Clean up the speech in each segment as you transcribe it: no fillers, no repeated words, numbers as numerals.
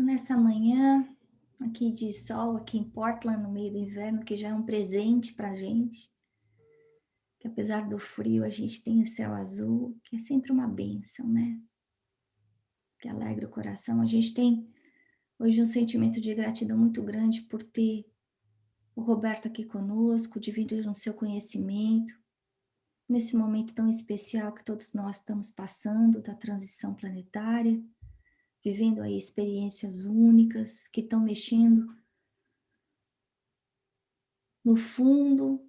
Nessa manhã, aqui de sol, aqui em Portland, no meio do inverno, que já é um presente para a gente, que apesar do frio, a gente tem o céu azul, que é sempre uma bênção, né? Que alegra o coração. A gente tem hoje um sentimento de gratidão muito grande por ter o Roberto aqui conosco, dividindo o seu conhecimento, nesse momento tão especial que todos nós estamos passando, da transição planetária, vivendo aí experiências únicas que estão mexendo no fundo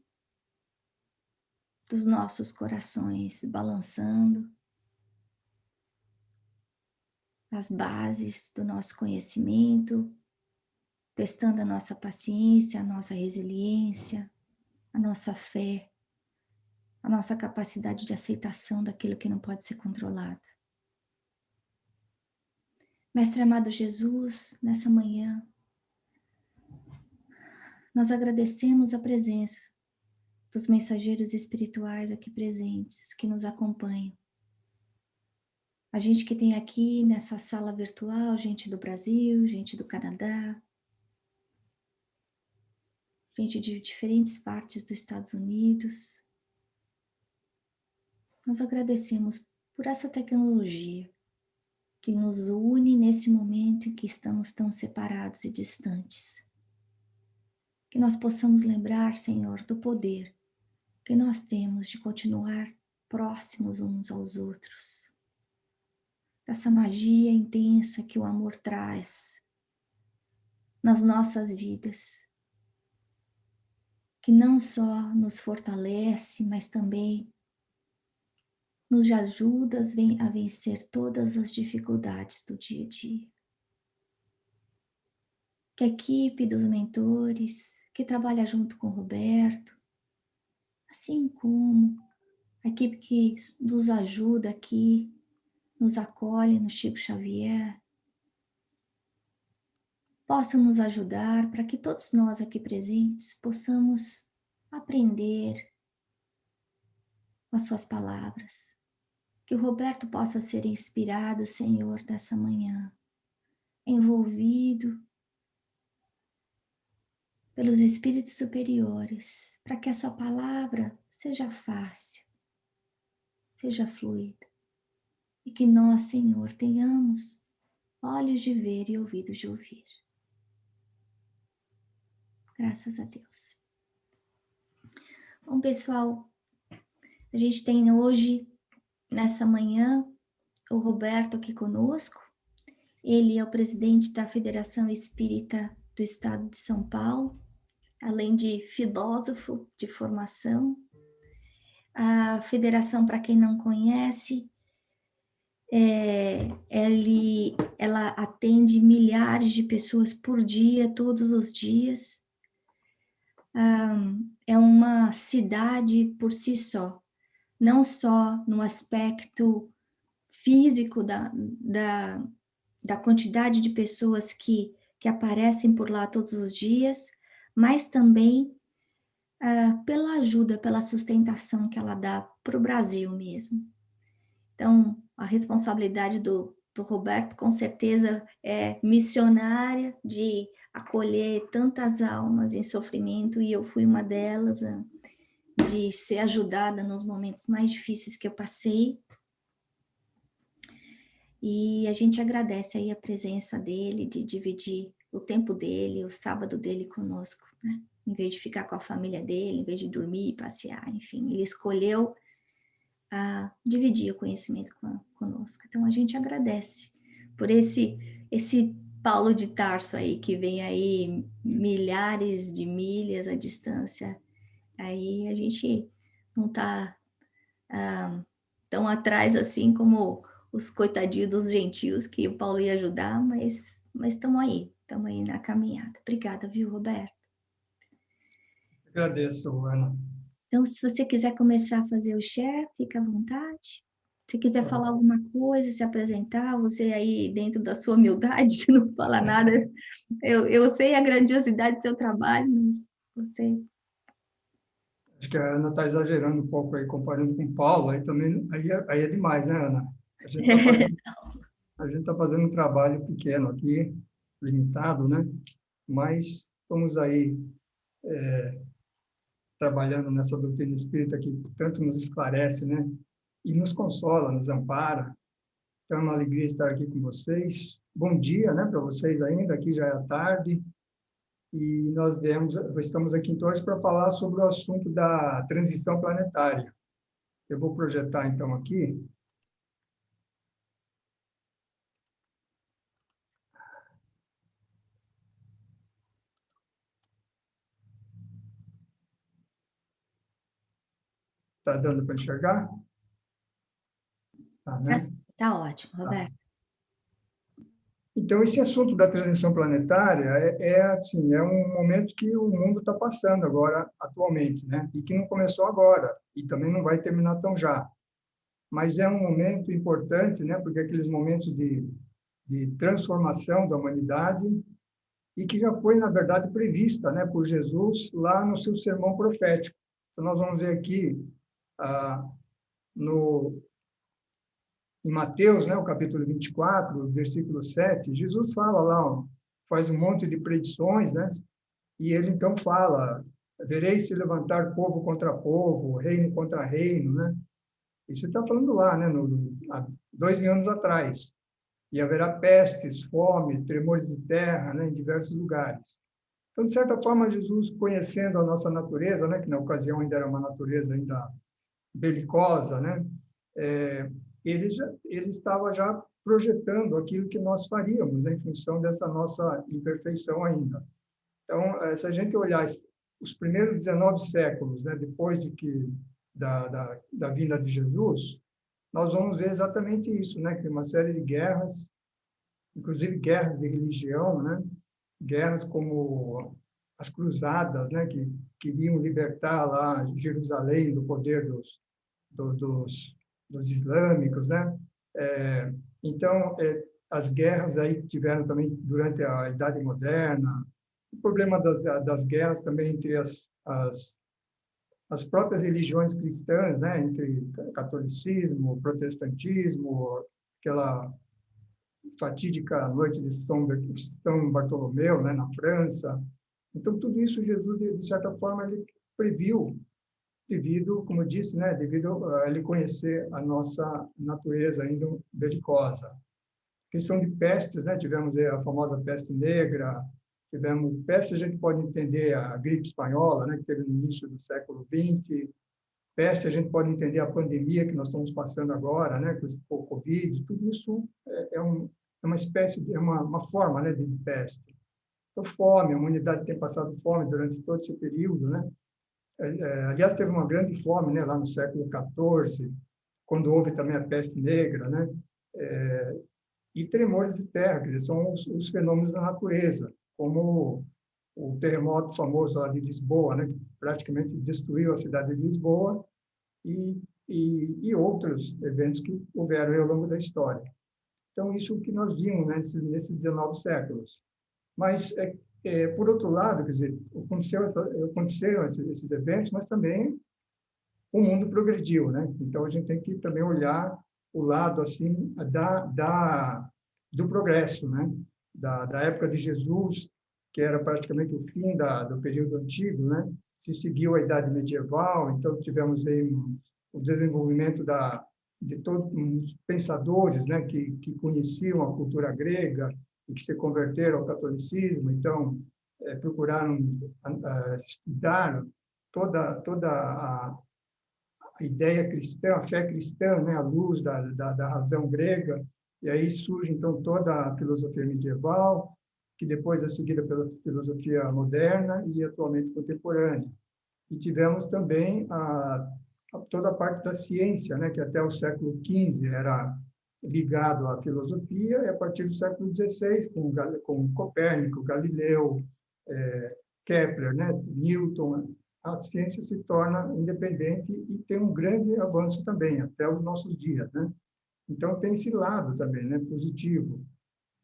dos nossos corações, balançando as bases do nosso conhecimento, testando a nossa paciência, a nossa resiliência, a nossa fé, a nossa capacidade de aceitação daquilo que não pode ser controlado. Mestre amado Jesus, nessa manhã, nós agradecemos a presença dos mensageiros espirituais aqui presentes, que nos acompanham. A gente que tem aqui nessa sala virtual, gente do Brasil, gente do Canadá, gente de diferentes partes dos Estados Unidos. Nós agradecemos por essa tecnologia que nos une nesse momento em que estamos tão separados e distantes. Que nós possamos lembrar, Senhor, do poder que nós temos de continuar próximos uns aos outros. Dessa magia intensa que o amor traz nas nossas vidas. Que não só nos fortalece, mas também nos ajuda a vencer todas as dificuldades do dia a dia. Que a equipe dos mentores, que trabalha junto com o Roberto, assim como a equipe que nos ajuda aqui, nos acolhe no Chico Xavier, possam nos ajudar para que todos nós aqui presentes possamos aprender com as suas palavras. Que o Roberto possa ser inspirado, Senhor, dessa manhã, envolvido pelos espíritos superiores, para que a sua palavra seja fácil, seja fluida, e que nós, Senhor, tenhamos olhos de ver e ouvidos de ouvir. Graças a Deus. Bom, pessoal, a gente tem hoje, nessa manhã, o Roberto aqui conosco. Ele é o presidente da Federação Espírita do Estado de São Paulo, além de filósofo de formação. A federação, para quem não conhece, ela atende milhares de pessoas por dia, todos os dias. É uma cidade por si só, não só no aspecto físico da quantidade de pessoas que aparecem por lá todos os dias, mas também pela ajuda, pela sustentação que ela dá para o Brasil mesmo. Então, a responsabilidade do Roberto, com certeza, é missionária, de acolher tantas almas em sofrimento, e eu fui uma delas, de ser ajudada nos momentos mais difíceis que eu passei. E a gente agradece aí a presença dele, de dividir o tempo dele, o sábado dele conosco, né? Em vez de ficar com a família dele, em vez de dormir e passear, enfim, ele escolheu dividir o conhecimento conosco. Então a gente agradece por esse Paulo de Tarso aí, que vem aí milhares de milhas à distância. Aí a gente não está tão atrás assim como os coitadinhos dos gentios que o Paulo ia ajudar, mas estamos aí na caminhada. Obrigada, viu, Roberto? Agradeço, Ana. Então, se você quiser começar a fazer o share, fica à vontade. Se quiser falar alguma coisa, se apresentar, você aí dentro da sua humildade, se não falar nada, eu sei a grandiosidade do seu trabalho, mas você... Acho que a Ana está exagerando um pouco aí, comparando com o Paulo, aí também aí é demais, né, Ana? A gente está fazendo um trabalho pequeno aqui, limitado, né? Mas estamos aí trabalhando nessa doutrina espírita que tanto nos esclarece, né? E nos consola, nos ampara. Então, é uma alegria estar aqui com vocês. Bom dia, né, para vocês ainda, aqui já é a tarde. E estamos aqui então hoje para falar sobre o assunto da transição planetária. Eu vou projetar então aqui. Está dando para enxergar? Tá, né? Tá ótimo, Tá. Roberto. Então, esse assunto da transição planetária assim, é um momento que o mundo está passando agora, atualmente, né? E que não começou agora, e também não vai terminar tão já. Mas é um momento importante, né? Porque é aqueles momentos de transformação da humanidade e que já foi, na verdade, prevista, né, por Jesus lá no seu sermão profético. Então, nós vamos ver aqui no em Mateus, né, o capítulo 24, versículo 7, Jesus fala lá, faz um monte de predições, né? E ele então fala: vereis se levantar povo contra povo, reino contra reino, né? Isso está falando lá, né, há 2000 anos atrás. E haverá pestes, fome, tremores de terra, né, em diversos lugares. Então, de certa forma, Jesus, conhecendo a nossa natureza, né, que na ocasião ainda era uma natureza ainda belicosa, né, ele estava já projetando aquilo que nós faríamos, né, em função dessa nossa imperfeição ainda. Então, se a gente olhar os primeiros 19 séculos, né, depois da vinda de Jesus, nós vamos ver exatamente isso, né, que uma série de guerras, inclusive guerras de religião, né, guerras como as cruzadas, né, que queriam libertar lá Jerusalém do poder dos islâmicos, né? Então, as guerras aí tiveram também durante a Idade Moderna, o problema das guerras também entre as próprias religiões cristãs, né, entre catolicismo, protestantismo, aquela fatídica noite de São Bartolomeu, né, na França. Então, tudo isso Jesus, de certa forma, ele previu, devido, como eu disse, né, devido a ele conhecer a nossa natureza ainda belicosa. Questão de pestes, né, tivemos a famosa peste negra, tivemos peste, a gente pode entender a gripe espanhola, né, que teve no início do século XX, peste, a gente pode entender a pandemia que nós estamos passando agora, né, com o Covid, tudo isso é uma espécie, é uma forma, né, de peste. Então, fome, a humanidade tem passado fome durante todo esse período, né? Aliás, teve uma grande fome, né, lá no século XIV, quando houve também a peste negra, né? E tremores de terra, quer dizer, são os fenômenos da natureza, como o terremoto famoso lá de Lisboa, né, que praticamente destruiu a cidade de Lisboa, e outros eventos que houveram ao longo da história. Então, isso que nós vimos, né, nesses 19 séculos. Mas, por outro lado, quer dizer, aconteceram esses eventos, mas também o mundo progrediu, né? Então, a gente tem que também olhar o lado, assim, do progresso, né? Da época de Jesus, que era praticamente o fim do período antigo, né? Se seguiu a Idade Medieval, então tivemos aí o desenvolvimento de todos os pensadores, né? Que conheciam a cultura grega e que se converteram ao catolicismo, então procuraram estudar toda a ideia cristã, a fé cristã, né, à luz da razão grega, e aí surge, então, toda a filosofia medieval, que depois é seguida pela filosofia moderna e atualmente contemporânea. E tivemos também toda a parte da ciência, né, que até o século XV era ligado à filosofia, e a partir do século XVI, com Copérnico, Galileu, Kepler, né, Newton, a ciência se torna independente e tem um grande avanço também, até os nossos dias, né? Então, tem esse lado também, né, positivo.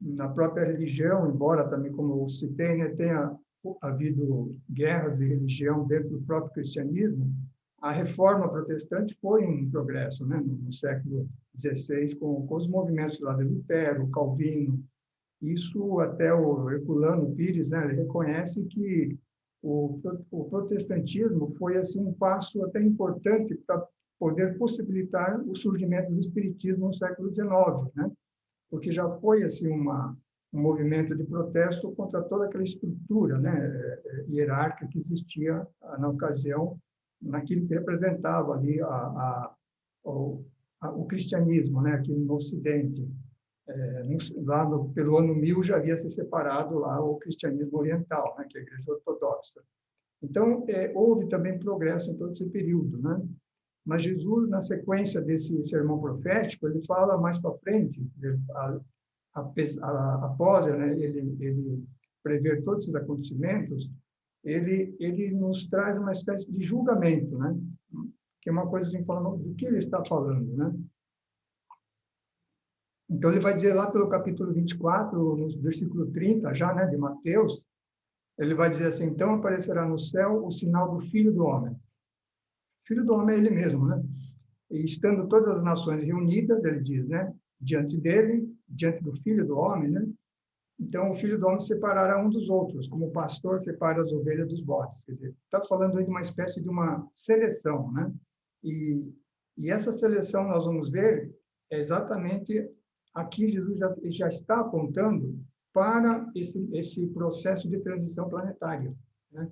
Na própria religião, embora também, como eu citei, né, tenha havido guerras de religião dentro do próprio cristianismo, a reforma protestante foi um progresso, né, no século XVI, com os movimentos lá de Lutero, Calvino, Isso até o Herculano Pires, né, ele reconhece que o protestantismo foi assim um passo até importante para poder possibilitar o surgimento do espiritismo no século XIX, né? Porque já foi assim um movimento de protesto contra toda aquela estrutura, né, hierárquica que existia na ocasião, naquilo que representava ali o cristianismo, né, aqui no Ocidente. Pelo ano 1000 já havia se separado lá o cristianismo oriental, né, que é a Igreja Ortodoxa. Então, houve também progresso em todo esse período, né? Mas Jesus, na sequência desse sermão profético, ele fala mais para frente, após, né, ele prever todos esses acontecimentos, ele nos traz uma espécie de julgamento, né? Que é uma coisa assim, falando do que ele está falando, né? Então, ele vai dizer lá pelo capítulo 24, no versículo 30, já, né, de Mateus, ele vai dizer assim: então aparecerá no céu o sinal do Filho do Homem. O Filho do Homem é ele mesmo, né? E estando todas as nações reunidas, ele diz, né, diante dele, diante do Filho do Homem, né? Então, o Filho do Homem separará um dos outros, como o pastor separa as ovelhas dos bodes. Quer dizer, está falando aí de uma espécie de uma seleção, né? E essa seleção nós vamos ver é exatamente aqui Jesus já está apontando para esse processo de transição planetária, né?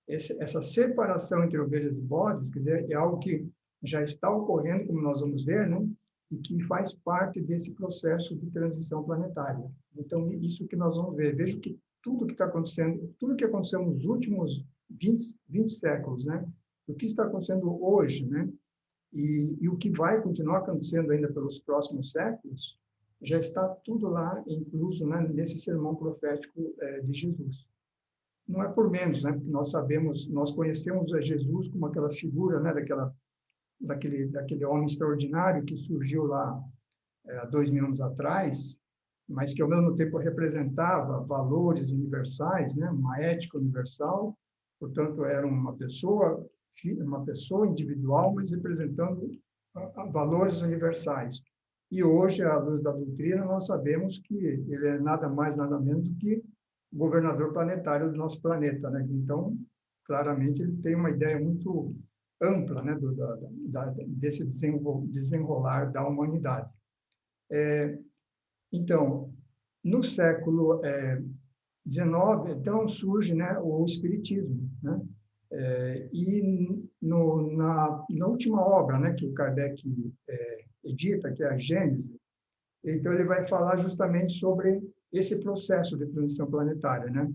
Essa separação entre ovelhas e bodes, quer dizer, é algo que já está ocorrendo, como nós vamos ver, né? E que faz parte desse processo de transição planetária. Então, isso que nós vamos ver. Veja que tudo que está acontecendo, tudo que aconteceu nos últimos 20 séculos, né? O que está acontecendo hoje, né? E o que vai continuar acontecendo ainda pelos próximos séculos, já está tudo lá incluso, né, nesse sermão profético de Jesus. Não é por menos, né? Porque nós sabemos, nós conhecemos a Jesus como aquela figura, né, daquele homem extraordinário que surgiu lá há 2000 anos atrás, mas que ao mesmo tempo representava valores universais, né, uma ética universal. Portanto, era uma pessoa individual, mas representando valores universais. E hoje, à luz da doutrina, nós sabemos que ele é nada mais, nada menos do que governador planetário do nosso planeta, né? Então, claramente, ele tem uma ideia muito ampla, né, desse desenrolar da humanidade. Então, no século XIX, então, surge, né, o Espiritismo, né? E na última obra, né, que o Kardec edita, que é a Gênese, então ele vai falar justamente sobre esse processo de transição planetária, né?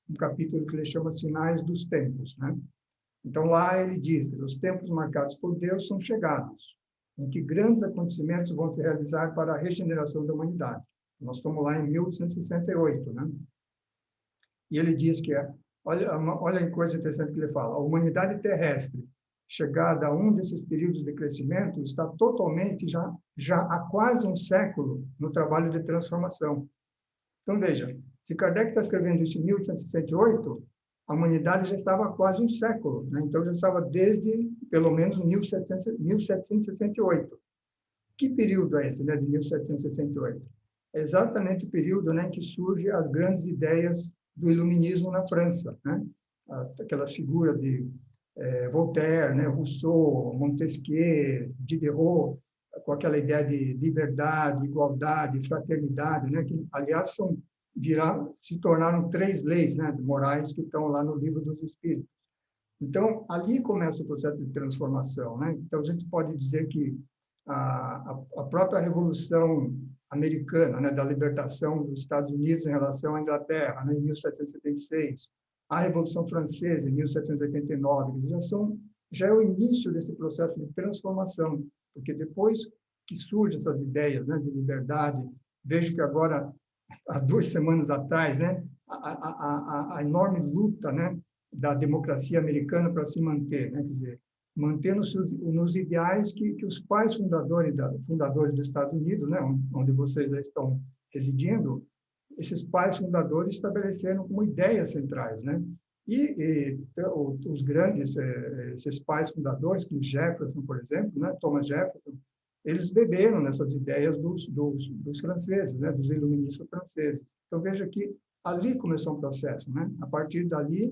Um capítulo que ele chama Sinais dos Tempos, né? Então lá ele diz que os tempos marcados por Deus são chegados, em que grandes acontecimentos vão se realizar para a regeneração da humanidade. Nós estamos lá em 1868, né? E ele diz que olha a coisa interessante que ele fala: a humanidade terrestre, chegada a um desses períodos de crescimento, está totalmente já há quase um século no trabalho de transformação. Então, veja, se Kardec está escrevendo isso em 1868, a humanidade já estava há quase um século, né? Então, já estava desde, pelo menos, 1768. Que período é esse, né, de 1768? É exatamente o período, né, que surgem as grandes ideias do iluminismo na França, né? Aquelas figuras de Voltaire, né, Rousseau, Montesquieu, Diderot, com aquela ideia de liberdade, igualdade, fraternidade, né, que, aliás, se tornaram 3 leis, né, morais que estão lá no Livro dos Espíritos. Então, ali começa o processo de transformação, né? Então, a gente pode dizer que a própria Revolução Americana, né, da libertação dos Estados Unidos em relação à Inglaterra, né, em 1776, a Revolução Francesa, em 1789, já é o início desse processo de transformação, porque depois que surgem essas ideias, né, de liberdade, vejo que agora, há 2 semanas atrás, né, a enorme luta, né, da democracia americana para se manter, né, quer dizer, manter nos ideais que os pais fundadores dos Estados Unidos, né, onde vocês estão residindo, esses pais fundadores estabeleceram como ideias centrais, né? E os grandes, esses pais fundadores, como Jefferson, por exemplo, né, Thomas Jefferson, eles beberam nessas ideias dos franceses, né, dos iluministas franceses. Então, veja que ali começou um processo, né? A partir dali,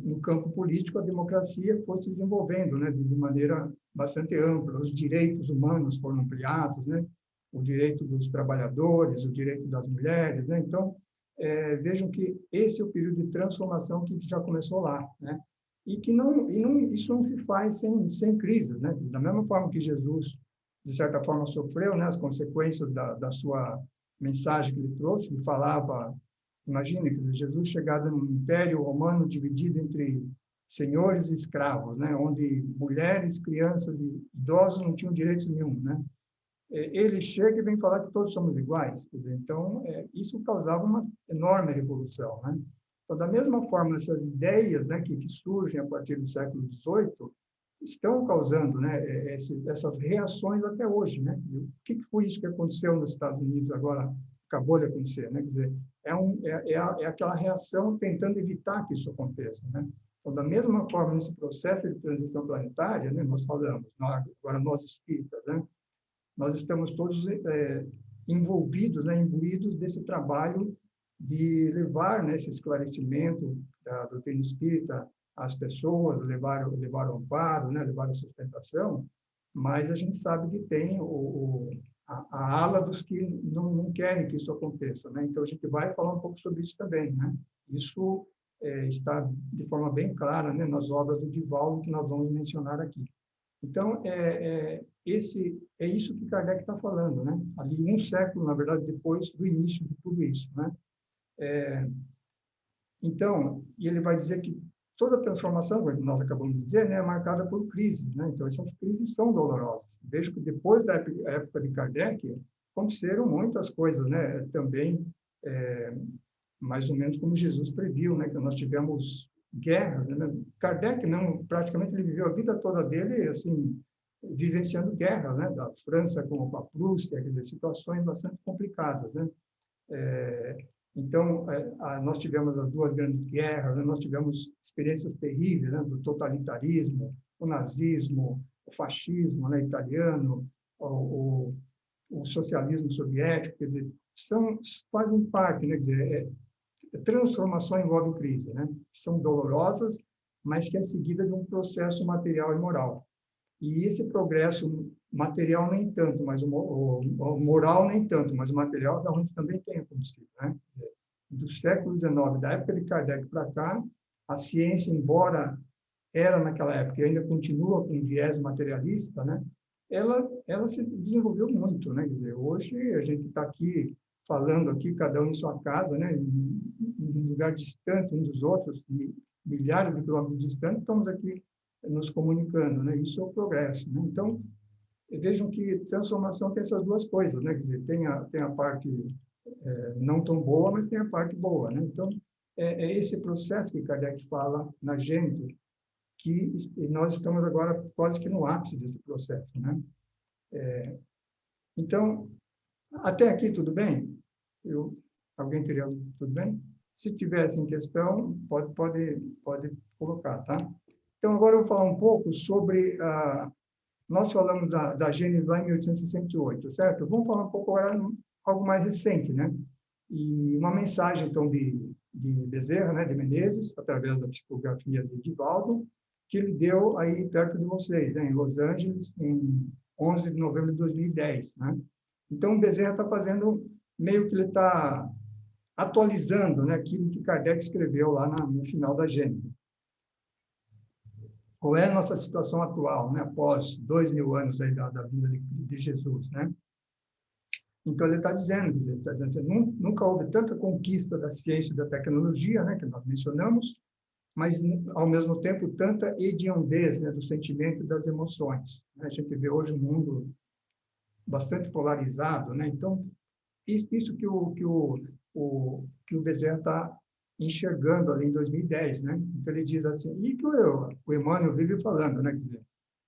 no campo político, a democracia foi se desenvolvendo, né, de maneira bastante ampla. Os direitos humanos foram ampliados, né? O direito dos trabalhadores, o direito das mulheres, né? Então, vejam que esse é o período de transformação que já começou lá, né? E que isso não se faz sem crise, né? Da mesma forma que Jesus, de certa forma, sofreu, né, as consequências da sua mensagem que ele trouxe, ele falava, imagine, Jesus chegado num império romano dividido entre senhores e escravos, né, onde mulheres, crianças e idosos não tinham direito nenhum, né? Ele chega e vem falar que todos somos iguais. Então, isso causava uma enorme revolução, né? Então, da mesma forma, essas ideias, né, que surgem a partir do século XVIII estão causando, né, essas reações até hoje, né? O que foi isso que aconteceu nos Estados Unidos agora, acabou de acontecer, né? Quer dizer, é aquela reação tentando evitar que isso aconteça, né? Então, da mesma forma, nesse processo de transição planetária, né, nós falamos, agora nós espíritas, né? Nós estamos todos envolvidos, né, imbuídos desse trabalho de levar, né, esse esclarecimento da doutrina espírita às pessoas, levar o amparo, né, levar a sustentação, mas a gente sabe que tem a ala dos que não querem que isso aconteça, né? Então, a gente vai falar um pouco sobre isso também, né? Isso está de forma bem clara, né, nas obras do Divaldo, que nós vamos mencionar aqui. Então, é isso que Kardec está falando, né? Ali, um século, na verdade, depois do início de tudo isso, né? Então, e ele vai dizer que toda transformação, como nós acabamos de dizer, né, é marcada por crises, né? Então, essas crises são dolorosas. Vejo que depois da época de Kardec, aconteceram muitas coisas, né? Também, mais ou menos como Jesus previu, né? Que nós tivemos guerras, né? Kardec, não, praticamente, ele viveu a vida toda dele, assim, vivenciando guerras, né? Da França com a Prússia, quer dizer, situações bastante complicadas, né? Então, nós tivemos as duas grandes guerras, né? Nós tivemos experiências terríveis, né? Do totalitarismo, o nazismo, o fascismo, né? Italiano, o socialismo soviético, quer dizer, fazem parte, né? Quer dizer, transformação envolve crise, né? São dolorosas, mas que é seguida de um processo material e moral. E esse progresso material nem tanto, mas o moral nem tanto, mas o material realmente também tem acontecido, né? Do século XIX, da época de Kardec para cá, a ciência, embora era naquela época e ainda continua com viés materialista, né? Ela se desenvolveu muito, né? Quer dizer, hoje a gente está aqui falando aqui, cada um em sua casa, né? Em um lugar distante um dos outros, milhares de quilômetros distantes, estamos aqui nos comunicando, né? Isso é o progresso, né? Então, vejam que transformação tem essas duas coisas, né? Quer dizer, tem a parte não tão boa, mas tem a parte boa, né? Então, é esse processo que Kardec fala na Gênese, que nós estamos agora quase que no ápice desse processo, né? Então, até aqui tudo bem? Alguém teria tudo bem? Se tivesse em questão, pode colocar, tá? Então, agora eu vou falar um pouco sobre... nós falamos da Gênese lá em 1868, certo? Vamos falar um pouco agora algo mais recente, né? E uma mensagem, então, de Bezerra, né, de Menezes, através da psicografia de Divaldo, que ele deu aí perto de vocês, né, em Los Angeles, em 11 de novembro de 2010, né? Então, o Bezerra está fazendo, meio que ele está atualizando, né, aquilo que Kardec escreveu lá no final da Gênese. Qual é a nossa situação atual, né, após 2000 anos aí da vinda de Jesus, né? Então, ele está dizendo, nunca houve tanta conquista da ciência e da tecnologia, né, que nós mencionamos, mas, ao mesmo tempo, tanta hediondez, né, do sentimento e das emoções. A gente vê hoje um mundo bastante polarizado, né? Então, isso que o Bezerra está enxergando ali em 2010, né? Então, ele diz assim, e que o Emmanuel vive falando, né? Quer dizer,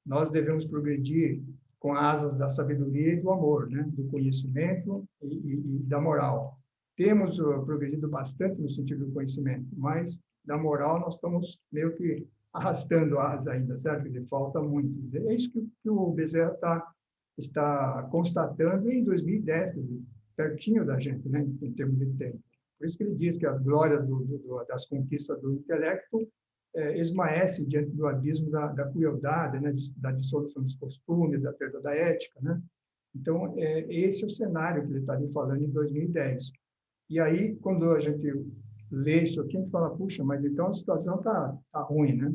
nós devemos progredir com asas da sabedoria e do amor, né? Do conhecimento e da moral. Temos progredido bastante no sentido do conhecimento, mas da moral nós estamos meio que arrastando asa ainda, certo? Ele falta muito. É isso que o Bezerra está constatando em 2010, quer dizer, pertinho da gente, né, em termos de tempo. Por isso que ele diz que as glórias das conquistas do intelecto esmaecem diante do abismo da crueldade, né, da dissolução dos costumes, da perda da ética, né? Então, esse é o cenário que ele está ali falando em 2010. E aí, quando a gente lê isso aqui, a gente fala, puxa, mas então a situação está ruim, né?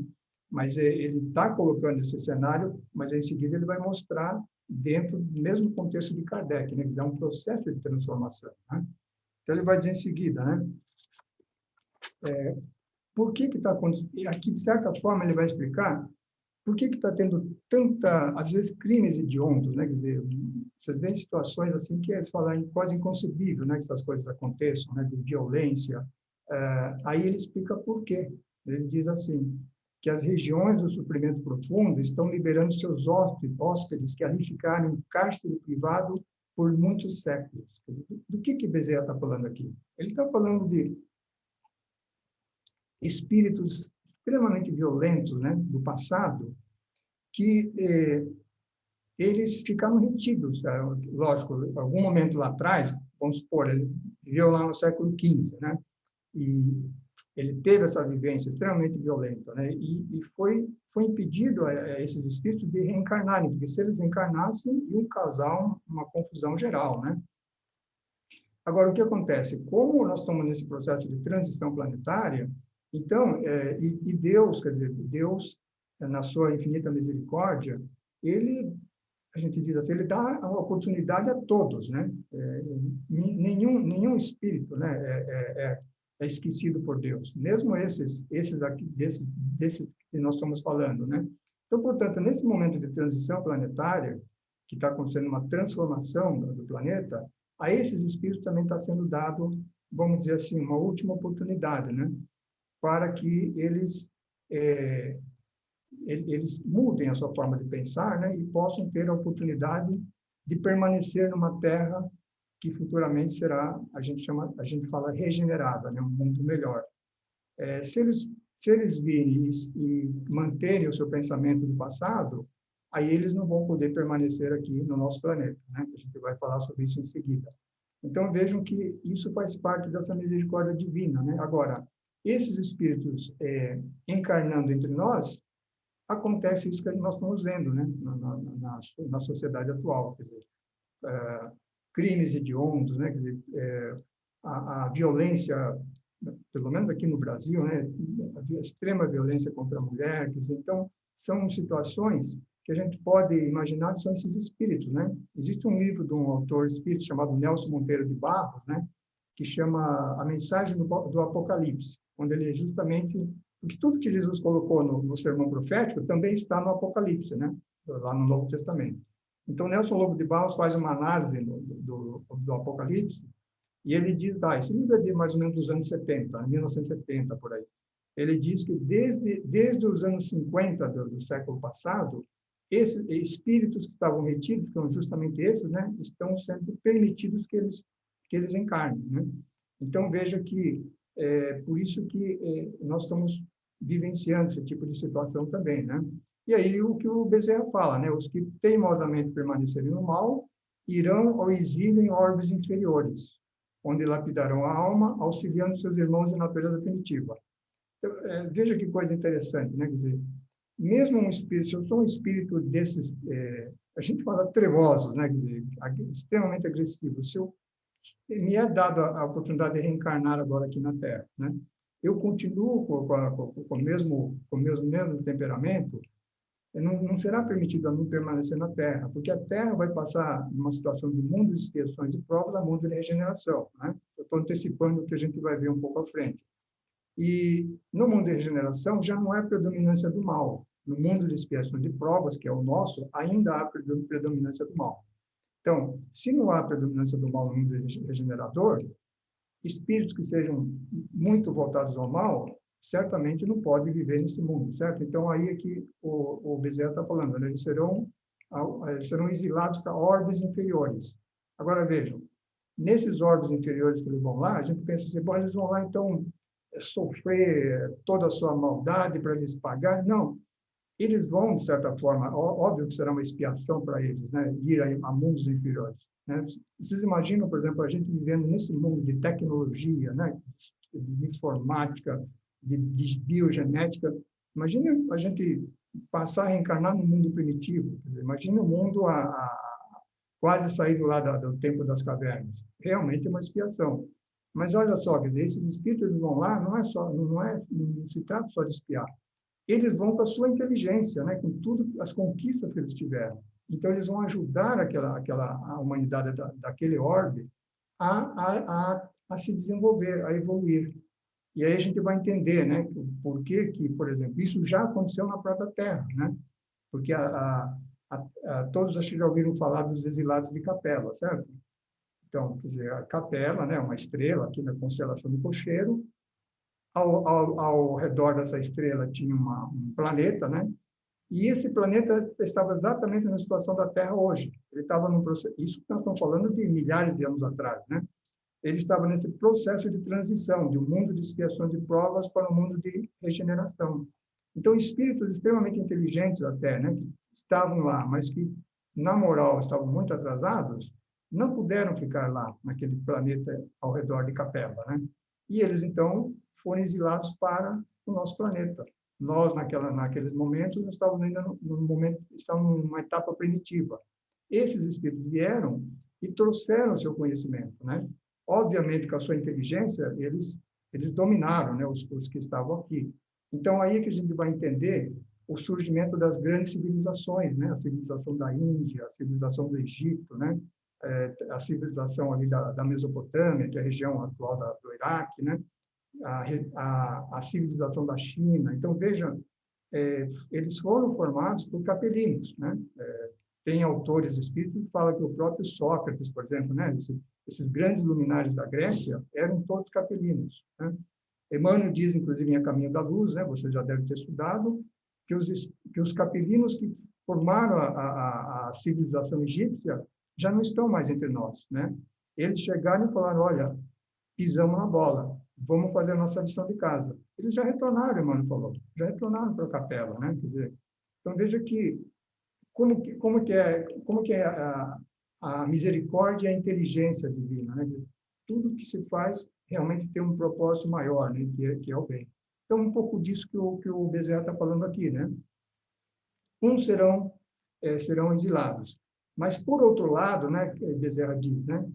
Mas ele está colocando esse cenário, mas em seguida ele vai mostrar dentro do mesmo contexto de Kardec, né? Que é um processo de transformação, né? Então, ele vai dizer em seguida, né? Por que está acontecendo? Aqui, de certa forma, ele vai explicar por que está tendo tanta, às vezes, crimes hediondos, né? Quer dizer, você vê situações assim que eles falam quase inconcebível, né? Que essas coisas aconteçam, né? De violência. Aí ele explica por quê. Ele diz assim, que as regiões do sofrimento profundo estão liberando seus hóspedes que ali ficaram em cárcere privado por muitos séculos. Quer dizer, do que Bezerra está falando aqui? Ele está falando de espíritos extremamente violentos, né, do passado, que eles ficaram retidos. Lógico, em algum momento lá atrás, vamos supor, ele viveu lá no século XV, né, e ele teve essa vivência extremamente violenta, né, e foi impedido a esses espíritos de reencarnarem, porque se eles encarnassem, iam causar uma confusão geral, né. Agora, o que acontece? Como nós estamos nesse processo de transição planetária, então, e Deus, quer dizer, Deus, na sua infinita misericórdia, a gente diz assim, ele dá a oportunidade a todos, né? Nenhum espírito, né, é esquecido por Deus, mesmo esses aqui, desse que nós estamos falando, né? Então, portanto, nesse momento de transição planetária, que está acontecendo uma transformação do planeta, a esses espíritos também está sendo dado, vamos dizer assim, uma última oportunidade, né? Para que eles mudem a sua forma de pensar, né? E possam ter a oportunidade de permanecer numa Terra que futuramente será, a gente fala regenerada, né? Um mundo melhor. Se eles virem e manterem o seu pensamento do passado, aí eles não vão poder permanecer aqui no nosso planeta, né? A gente vai falar sobre isso em seguida. Então, vejam que isso faz parte dessa misericórdia divina, né? Agora, esses espíritos encarnando entre nós, acontece isso que nós estamos vendo, né? Na sociedade atual, quer dizer, crimes hediondos, né? Quer dizer, a violência, pelo menos aqui no Brasil, né? A extrema violência contra a mulher, quer dizer, então, são situações que a gente pode imaginar que são esses espíritos, né? Existe um livro de um autor espírita chamado Nelson Monteiro de Barros, né? Que chama A Mensagem do Apocalipse, onde ele justamente, porque tudo que Jesus colocou no sermão profético também está no Apocalipse, né? Lá no Novo Testamento. Então, Nelson Lobo de Barros faz uma análise do Apocalipse e ele diz, esse livro é de mais ou menos dos anos 70, 1970, por aí. Ele diz que desde os anos 50 do século passado, esses espíritos que estavam retidos, que são justamente esses, né, estão sendo permitidos que eles encarnem, né? Então, veja que por isso que nós estamos vivenciando esse tipo de situação também, né? E aí, o que o Bezerra fala, né? Os que teimosamente permanecerem no mal irão ao exílio em orbes inferiores, onde lapidarão a alma, auxiliando seus irmãos de natureza primitiva. Então, veja que coisa interessante, né? Quer dizer, mesmo um espírito, se eu sou um espírito desses, a gente fala trevosos, né? Quer dizer, extremamente agressivos, se me é dada a oportunidade de reencarnar agora aqui na Terra, né? Eu continuo com o mesmo temperamento, não será permitido a mim permanecer na Terra, porque a Terra vai passar numa situação de mundo de expiações e provas a mundo de regeneração, né? Eu estou antecipando o que a gente vai ver um pouco à frente. E no mundo de regeneração já não é predominância do mal. No mundo de expiações e provas, que é o nosso, ainda há predominância do mal. Então, se não há predominância do mal no mundo regenerador, espíritos que sejam muito voltados ao mal, certamente não podem viver nesse mundo, certo? Então, aí é que o Bezerra está falando, né? Eles serão exilados para orbes inferiores. Agora, vejam, nesses orbes inferiores que eles vão lá, a gente pensa assim, bom, eles vão lá, então, sofrer toda a sua maldade para eles pagar. Não. Eles vão, de certa forma, óbvio que será uma expiação para eles, né? Ir a mundos inferiores. Né? Vocês imaginam, por exemplo, a gente vivendo nesse mundo de tecnologia, né? De informática, de biogenética. Imagina a gente passar a reencarnar no mundo primitivo. Imagina o mundo quase saído lá do tempo das cavernas. Realmente é uma expiação. Mas olha só, quer dizer, esses espíritos eles vão lá, não se trata só de espiar. Eles vão com a sua inteligência, né, com tudo as conquistas que eles tiveram. Então eles vão ajudar a humanidade daquele orbe a se desenvolver, a evoluir. E aí a gente vai entender, né, por que, por exemplo, isso já aconteceu na própria Terra, né? Porque todos acho que já ouviram falar dos exilados de Capela, certo? Então, quer dizer, a Capela, né, uma estrela aqui na constelação do Cocheiro, ao redor dessa estrela tinha um planeta, né? E esse planeta estava exatamente na situação da Terra hoje. Ele estava num processo, isso nós estamos falando de milhares de anos atrás, né? Ele estava nesse processo de transição de um mundo de expiação de provas para um mundo de regeneração. Então, espíritos extremamente inteligentes até, né, que estavam lá, mas que, na moral, estavam muito atrasados, não puderam ficar lá, naquele planeta ao redor de Capela, né? E eles, então, foram exilados para o nosso planeta. Nós, naqueles momentos, estávamos ainda estávamos numa etapa primitiva. Esses espíritos vieram e trouxeram o seu conhecimento, né? Obviamente, com a sua inteligência, eles dominaram, né, os que estavam aqui. Então, aí é que a gente vai entender o surgimento das grandes civilizações, né? A civilização da Índia, a civilização do Egito, né? A civilização ali da Mesopotâmia, que é a região atual do Iraque, né? A civilização da China. Então, veja, eles foram formados por capelinos, né? Tem autores espíritos que falam que o próprio Sócrates, por exemplo, né? Esses grandes luminares da Grécia eram todos capelinos, né? Emmanuel diz, inclusive, em A Caminho da Luz, né? Você já deve ter estudado, que os capelinos que formaram a civilização egípcia já não estão mais entre nós, né? Eles chegaram e falaram, olha, pisamos na bola, vamos fazer a nossa lição de casa. Eles já retornaram, Emmanuel falou, já retornaram para a capela, né? Quer dizer, então veja que como que é a misericórdia e a inteligência divina, né? Tudo que se faz realmente tem um propósito maior, né? Que é o bem. Então, um pouco disso que o Bezerra está falando aqui, né? Uns serão exilados. Mas, por outro lado, né, Bezerra diz, né?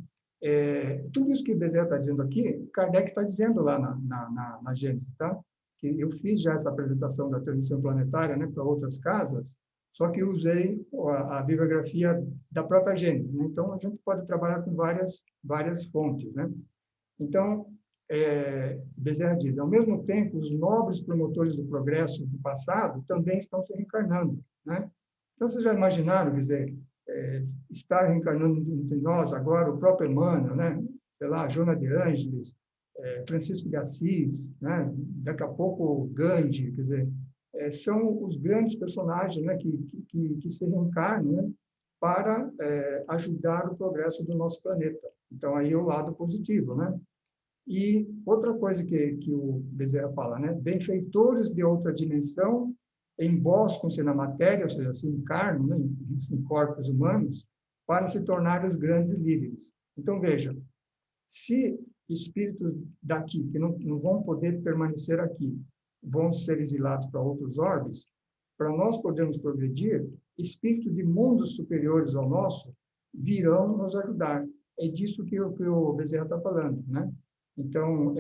Tudo isso que Bezerra está dizendo aqui, Kardec está dizendo lá na Gênesis, tá? Que eu fiz já essa apresentação da transição planetária, né, para outras casas, só que eu usei a bibliografia da própria Gênesis, né? Então, a gente pode trabalhar com várias fontes, né? Então, Bezerra diz, ao mesmo tempo, os nobres promotores do progresso do passado também estão se reencarnando, né? Então, vocês já imaginaram, quer dizer, estar reencarnando entre nós agora, o próprio Emmanuel, né? Sei lá, Joana de Ângeles, Francisco de Assis, né? Daqui a pouco Gandhi, quer dizer, são os grandes personagens, né? que se reencarnam, né? Para ajudar o progresso do nosso planeta. Então, aí é o lado positivo, né? E outra coisa que o Bezerra fala, né? Benfeitores de outra dimensão emboscam-se na matéria, ou seja, se encarnam, né, em corpos humanos, para se tornarem os grandes líderes. Então, veja, se espíritos daqui, que não vão poder permanecer aqui, vão ser exilados para outros orbes, para nós podermos progredir, espíritos de mundos superiores ao nosso virão nos ajudar. É disso que o Bezerra está falando, né? Então,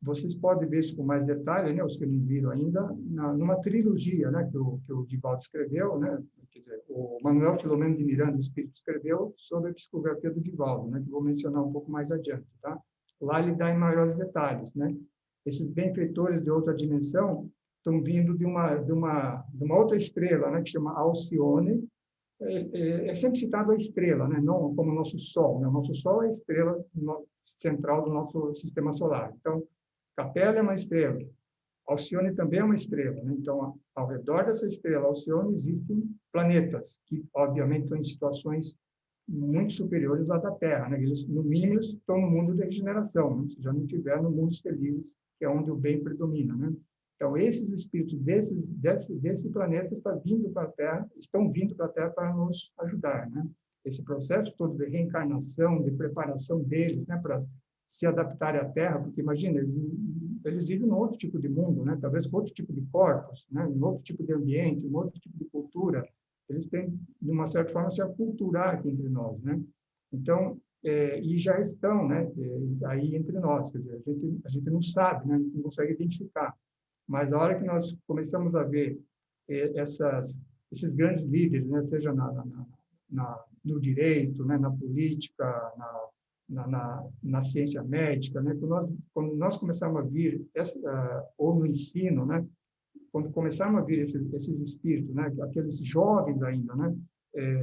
vocês podem ver isso com mais detalhe, né, os que não viram ainda, numa trilogia, né, que o Divaldo escreveu, né, quer dizer, o Manuel Filomeno de Miranda Espírito escreveu sobre a psicografia do Divaldo, né, que vou mencionar um pouco mais adiante, tá? Lá ele dá em maiores detalhes, né? Esses benfeitores de outra dimensão estão vindo de uma outra estrela, né, que chama Alcione. É sempre citado a estrela, né, não como o nosso Sol, né? O nosso Sol é a estrela central do nosso sistema solar. Então, Capela é uma estrela, Alcione também é uma estrela, né? Então, ao redor dessa estrela Alcione existem planetas que, obviamente, estão em situações muito superiores à da Terra, né? Eles, no mínimo, estão no mundo da regeneração, né? Se já não estiver no mundo dos felizes, que é onde o bem predomina, né? Então, esses espíritos desse planeta estão vindo para a Terra para nos ajudar, né? Esse processo todo de reencarnação, de preparação deles, né, para se adaptarem à Terra, porque imagina, eles vivem num outro tipo de mundo, né? Talvez com outro tipo de corpos, né? Em outro tipo de ambiente, um outro tipo de cultura. Eles têm, de uma certa forma, se aculturar aqui entre nós, né? Então, e já estão, né, aí entre nós, quer dizer, a gente não sabe, né, não consegue identificar. Mas a hora que nós começamos a ver esses grandes líderes, né, seja no direito, né, na política, na ciência médica, né, quando nós começamos a vir, ou no ensino, né, quando começaram a vir esses espíritos, né, aqueles jovens ainda, né,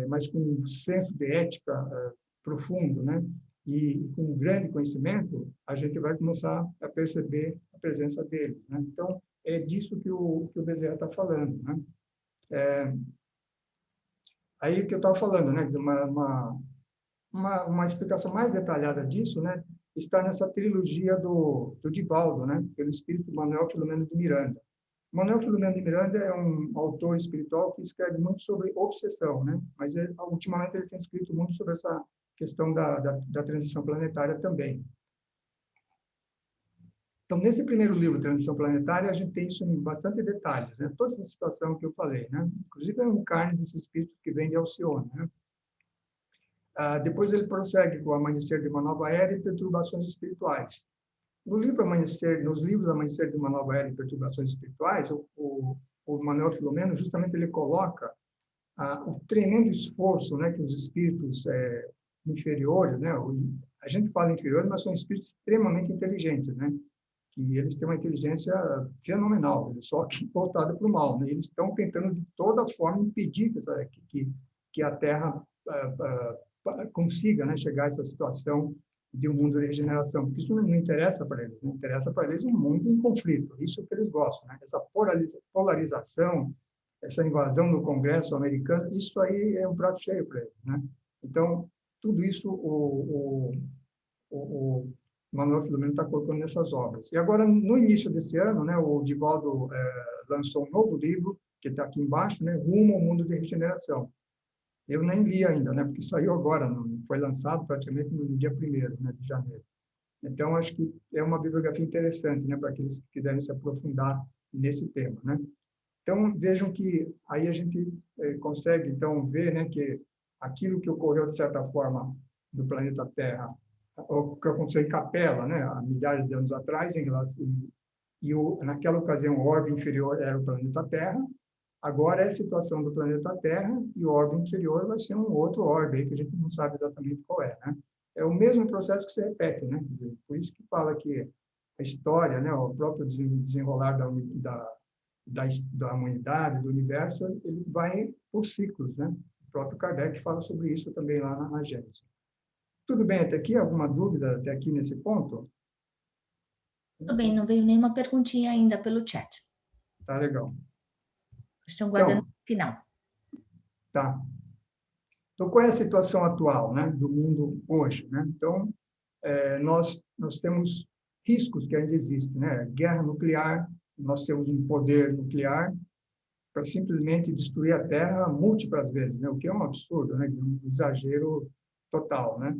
mas com um senso de ética profundo, né, e com um grande conhecimento, a gente vai começar a perceber a presença deles, né? Então, é disso que o Bezerra está falando, né? Aí que eu estava falando, né, de uma explicação mais detalhada disso, né, está nessa trilogia do Divaldo, né, pelo espírito Manuel Filomeno de Miranda. Manuel Filomeno de Miranda é um autor espiritual que escreve muito sobre obsessão, né? Mas ultimamente ele tem escrito muito sobre essa questão da transição planetária também. Então, nesse primeiro livro, Transição Planetária, a gente tem isso em bastante detalhes, né? Toda essa situação que eu falei, né? Inclusive é um encarne desses espíritos que vem de Alcione, né? Depois ele prossegue com o Amanhecer de uma Nova Era e Perturbações Espirituais. Nos livros Amanhecer de uma Nova Era e Perturbações Espirituais, o Manuel Filomeno, justamente ele coloca o tremendo esforço, né, que os espíritos inferiores, né, a gente fala inferiores, mas são espíritos extremamente inteligentes, né, que eles têm uma inteligência fenomenal, só que voltada para o mal, né, eles estão tentando de toda forma impedir que a Terra consiga, né, chegar a essa situação de um mundo de regeneração, porque isso não interessa para eles, não interessa para eles um mundo em conflito, isso é o que eles gostam, né? Essa polarização, essa invasão no Congresso americano, isso aí é um prato cheio para eles, né? Então, tudo isso o Manuel Filomeno está colocando nessas obras. E agora, no início desse ano, né, o Divaldo lançou um novo livro, que está aqui embaixo, né, Rumo ao Mundo de Regeneração. Eu nem li ainda, né, porque saiu agora, foi lançado praticamente no dia 1º, né, de janeiro. Então, acho que é uma bibliografia interessante, né, para aqueles que quiserem se aprofundar nesse tema, né. Então, vejam que aí a gente consegue, então, ver, né, que aquilo que ocorreu, de certa forma, no planeta Terra, o que aconteceu em Capela, né, há milhares de anos atrás, naquela ocasião, o orbe inferior era o planeta Terra. Agora é a situação do planeta Terra e o orbe inferior vai ser um outro orbe, aí, que a gente não sabe exatamente qual é, né? É o mesmo processo que se repete, né? Por isso que fala que a história, né, o próprio desenrolar da humanidade, do universo, ele vai por ciclos, né? O próprio Kardec fala sobre isso também lá na Gênesis. Tudo bem até aqui? Alguma dúvida até aqui nesse ponto? Tudo bem, não veio nenhuma perguntinha ainda pelo chat. Tá legal. Estão guardando Então, o final. tá. Então, qual é a situação atual, né, do mundo hoje, né? Então, nós temos riscos que ainda existem, né? Guerra nuclear, nós temos um poder nuclear para simplesmente destruir a Terra múltiplas vezes, né? O que é um absurdo, né? Um exagero total, né?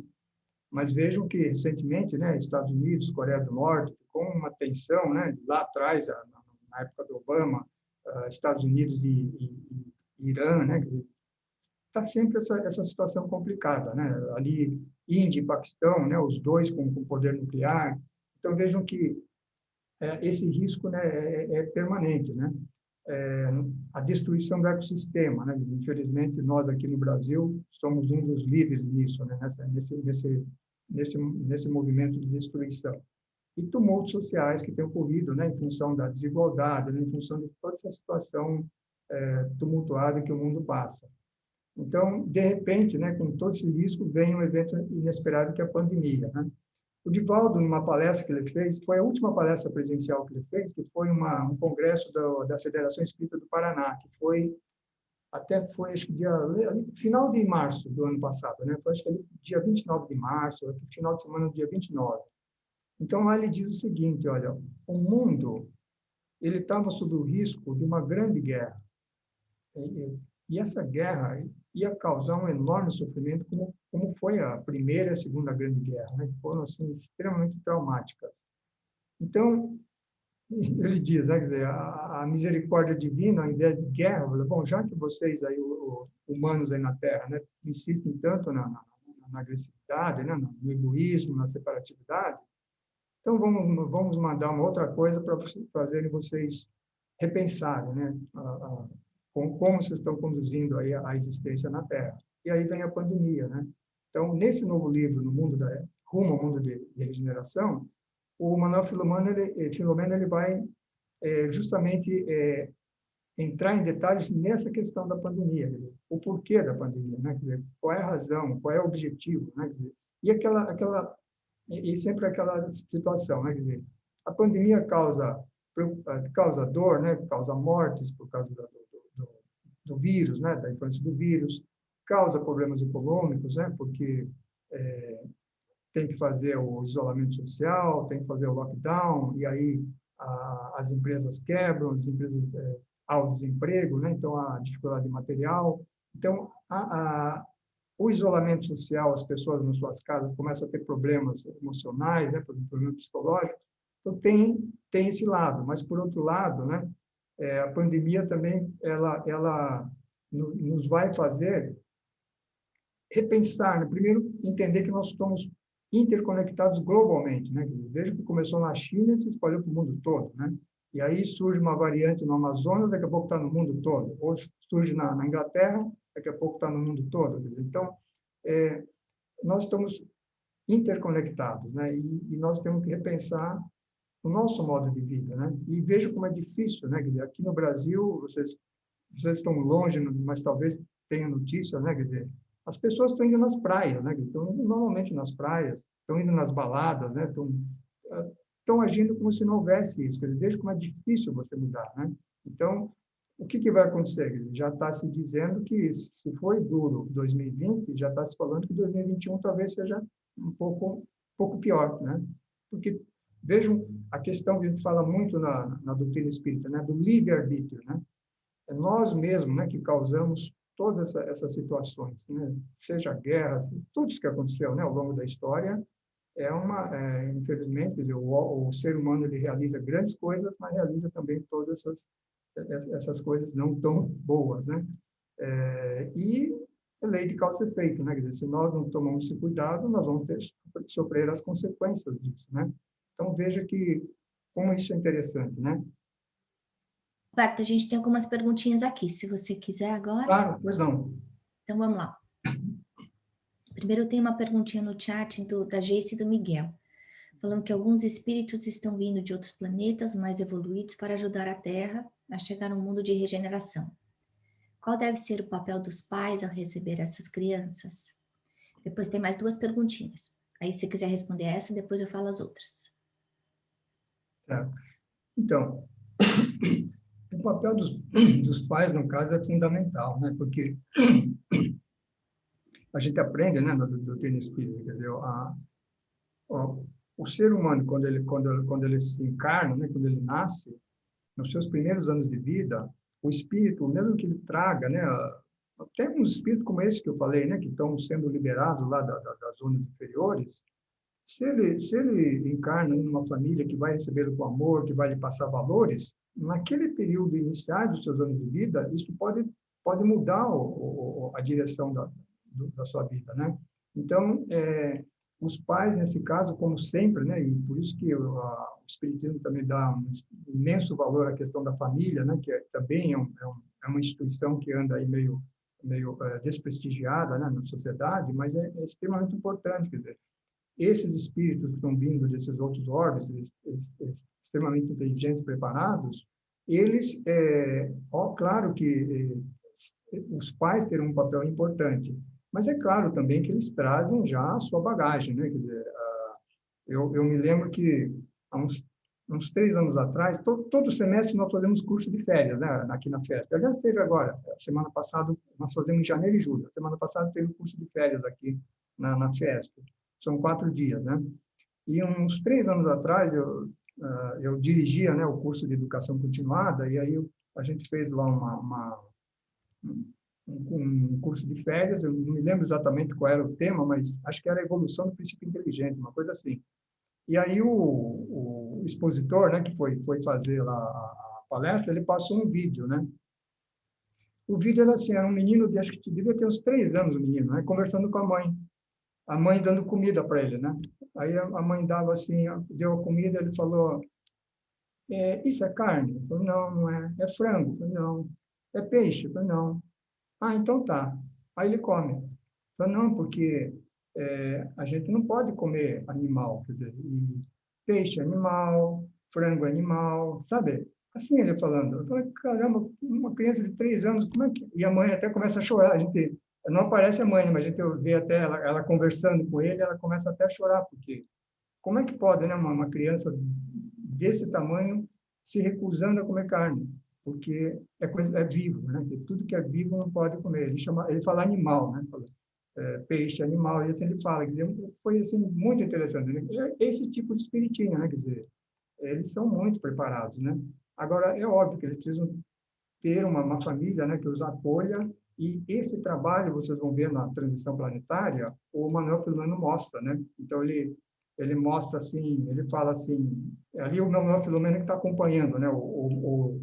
Mas vejam que recentemente, né, Estados Unidos, Coreia do Norte, com uma tensão, né, lá atrás, na época do Obama, Estados Unidos e Irã, né? Está sempre essa situação complicada, né? Ali, Índia e Paquistão, né? Os dois com poder nuclear. Então, vejam que esse risco, né, é permanente, né? A destruição do ecossistema, né? Infelizmente, nós aqui no Brasil somos um dos líderes nisso, né? Nesse movimento de destruição. E tumultos sociais que têm ocorrido, né? Em função da desigualdade, né? Em função de toda essa situação tumultuada que o mundo passa. Então, de repente, né, com todo esse risco, vem um evento inesperado que é a pandemia, né? O Divaldo, numa palestra que ele fez, foi a última palestra presencial que ele fez, que foi um congresso da Federação Espírita do Paraná, que foi até foi, acho que final de março do ano passado, né? Foi, acho que dia 29 de março, final de semana, dia 29. Então, lá ele diz o seguinte, olha, o mundo ele estava sob o risco de uma grande guerra. E essa guerra ia causar um enorme sofrimento, como foi a Primeira e a Segunda Grande Guerra, né? Que foram assim, extremamente traumáticas. Então, ele diz, né, quer dizer, a misericórdia divina, a ideia de guerra, bom, já que vocês aí, humanos aí na Terra, né, insistem tanto na agressividade, né, no egoísmo, na separatividade, então vamos mandar uma outra coisa para fazerem vocês repensarem, né, como vocês estão conduzindo aí a existência na Terra. E aí vem a pandemia, né? Então, nesse novo livro, Rumo ao Mundo de Regeneração, o Manuel Filomeno ele vai justamente entrar em detalhes nessa questão da pandemia, dizer, o porquê da pandemia, né? Quer dizer, qual é a razão, qual é o objetivo, né? Quer dizer, e sempre aquela situação, né? Quer dizer, a pandemia causa dor, né? Causa mortes por causa do vírus, né? Da influência do vírus, causa problemas econômicos, né? Porque tem que fazer o isolamento social, tem que fazer o lockdown, e aí as empresas quebram, as empresas há o desemprego, né? Então a dificuldade de material. Então, o isolamento social, as pessoas nas suas casas começam a ter problemas emocionais, né? Problemas psicológicos. Então tem esse lado, mas por outro lado, né? A pandemia também ela nos vai fazer repensar, né? Primeiro, entender que nós estamos interconectados globalmente, né? Veja que começou na China e se espalhou para o mundo todo, né? E aí surge uma variante no Amazonas, daqui a pouco está no mundo todo. Ou surge na Inglaterra, daqui a pouco está no mundo todo. Então, nós estamos interconectados, né? E nós temos que repensar o nosso modo de vida, né? E veja como é difícil, né? Quer dizer, aqui no Brasil, vocês estão longe, mas talvez tenham notícia, né? Quer dizer, as pessoas estão indo nas praias, né? Estão indo normalmente nas praias, estão indo nas baladas, né? Estão agindo como se não houvesse isso. Quer dizer, veja como é difícil você mudar, né? Então, o que vai acontecer? Já está se dizendo que, se foi duro 2020, já está se falando que 2021 talvez seja um pouco pior, né? Porque, vejam, a questão que a gente fala muito na doutrina espírita, né? Do livre-arbítrio, né? É nós mesmos, né, que causamos todas essas situações, né? Seja guerras, tudo isso que aconteceu, né, ao longo da história, infelizmente, quer dizer, o ser humano ele realiza grandes coisas, mas realiza também todas essas coisas não tão boas, né? E é lei de causa e efeito, né? Quer dizer, se nós não tomamos esse cuidado, nós vamos sofrer as consequências disso, né? Então, veja que como isso é interessante, né? Roberto, a gente tem algumas perguntinhas aqui, se você quiser agora. Claro, pois não. Então, vamos lá. Primeiro, tem uma perguntinha no chat da Geice e do Miguel, falando que alguns espíritos estão vindo de outros planetas mais evoluídos para ajudar a Terra a chegar a um mundo de regeneração. Qual deve ser o papel dos pais ao receber essas crianças? Depois tem mais duas perguntinhas. Aí, se você quiser responder essa, depois eu falo as outras. Certo. Então, o papel dos pais, no caso, é fundamental, né? Porque a gente aprende, né, no doutrina espírita, quer dizer, o ser humano, quando ele se encarna, né, quando ele nasce, nos seus primeiros anos de vida, o espírito, mesmo que ele traga, né, até uns espíritos como esse que eu falei, né, que estão sendo liberados lá das zonas inferiores, se ele encarna em uma família que vai recebê-lo com amor, que vai lhe passar valores, naquele período inicial dos seus anos de vida, isso pode mudar a direção da sua vida, né? Então, os pais, nesse caso, como sempre, né, e por isso que o Espiritismo também dá um imenso valor à questão da família, né, que também é uma instituição que anda aí meio desprestigiada, né, na sociedade, mas é extremamente importante, quer dizer, esses espíritos que estão vindo desses outros orbes, extremamente inteligentes, preparados, eles, claro que os pais terão um papel importante, mas é claro também que eles trazem já a sua bagagem, né? Quer dizer, eu me lembro que há uns 3 anos atrás, todo semestre nós fazemos curso de férias, né, aqui na FESP. Aliás, teve agora, semana passada, nós fazemos em janeiro e julho. Semana passada teve curso de férias aqui na FESP. São 4 dias, né? E uns 3 anos atrás, eu dirigia, né, o curso de educação continuada, e aí a gente fez lá um curso de férias, eu não me lembro exatamente qual era o tema, mas acho que era a evolução do princípio inteligente, uma coisa assim. E aí o expositor, né, que foi fazer lá a palestra, ele passou um vídeo, né? O vídeo era assim, era um menino, acho que devia ter uns 3 anos, o menino, né, conversando com a mãe dando comida para ele, né? Aí a mãe dava assim, deu a comida, ele falou, isso é carne? Eu falei, não, não é. É frango? Eu falei, não. É peixe? Eu falei, não. Ah, então tá. Aí ele come. Eu falei, não, porque a gente não pode comer animal, quer dizer, e peixe é animal, frango é animal, sabe? Assim ele falando. Eu falei, caramba, uma criança de 3 anos, como é que... E a mãe até começa a chorar, a gente... Não aparece a mãe, mas a gente vê até ela conversando com ele, ela começa até a chorar, porque como é que pode, né, uma criança desse tamanho se recusando a comer carne? Porque é vivo, né? Tudo que é vivo não pode comer. Ele fala animal, né? Fala, peixe, animal, e assim ele fala. Quer dizer, foi assim muito interessante. Né? Esse tipo de espiritinho, né? Quer dizer, eles são muito preparados, né? Agora é óbvio que eles precisam ter uma família, né, que os acolha, e esse trabalho, vocês vão ver na transição planetária, o Manuel Filomeno mostra, né? Então, ele mostra assim, ele fala assim, ali o Manuel Filomeno que está acompanhando, né, o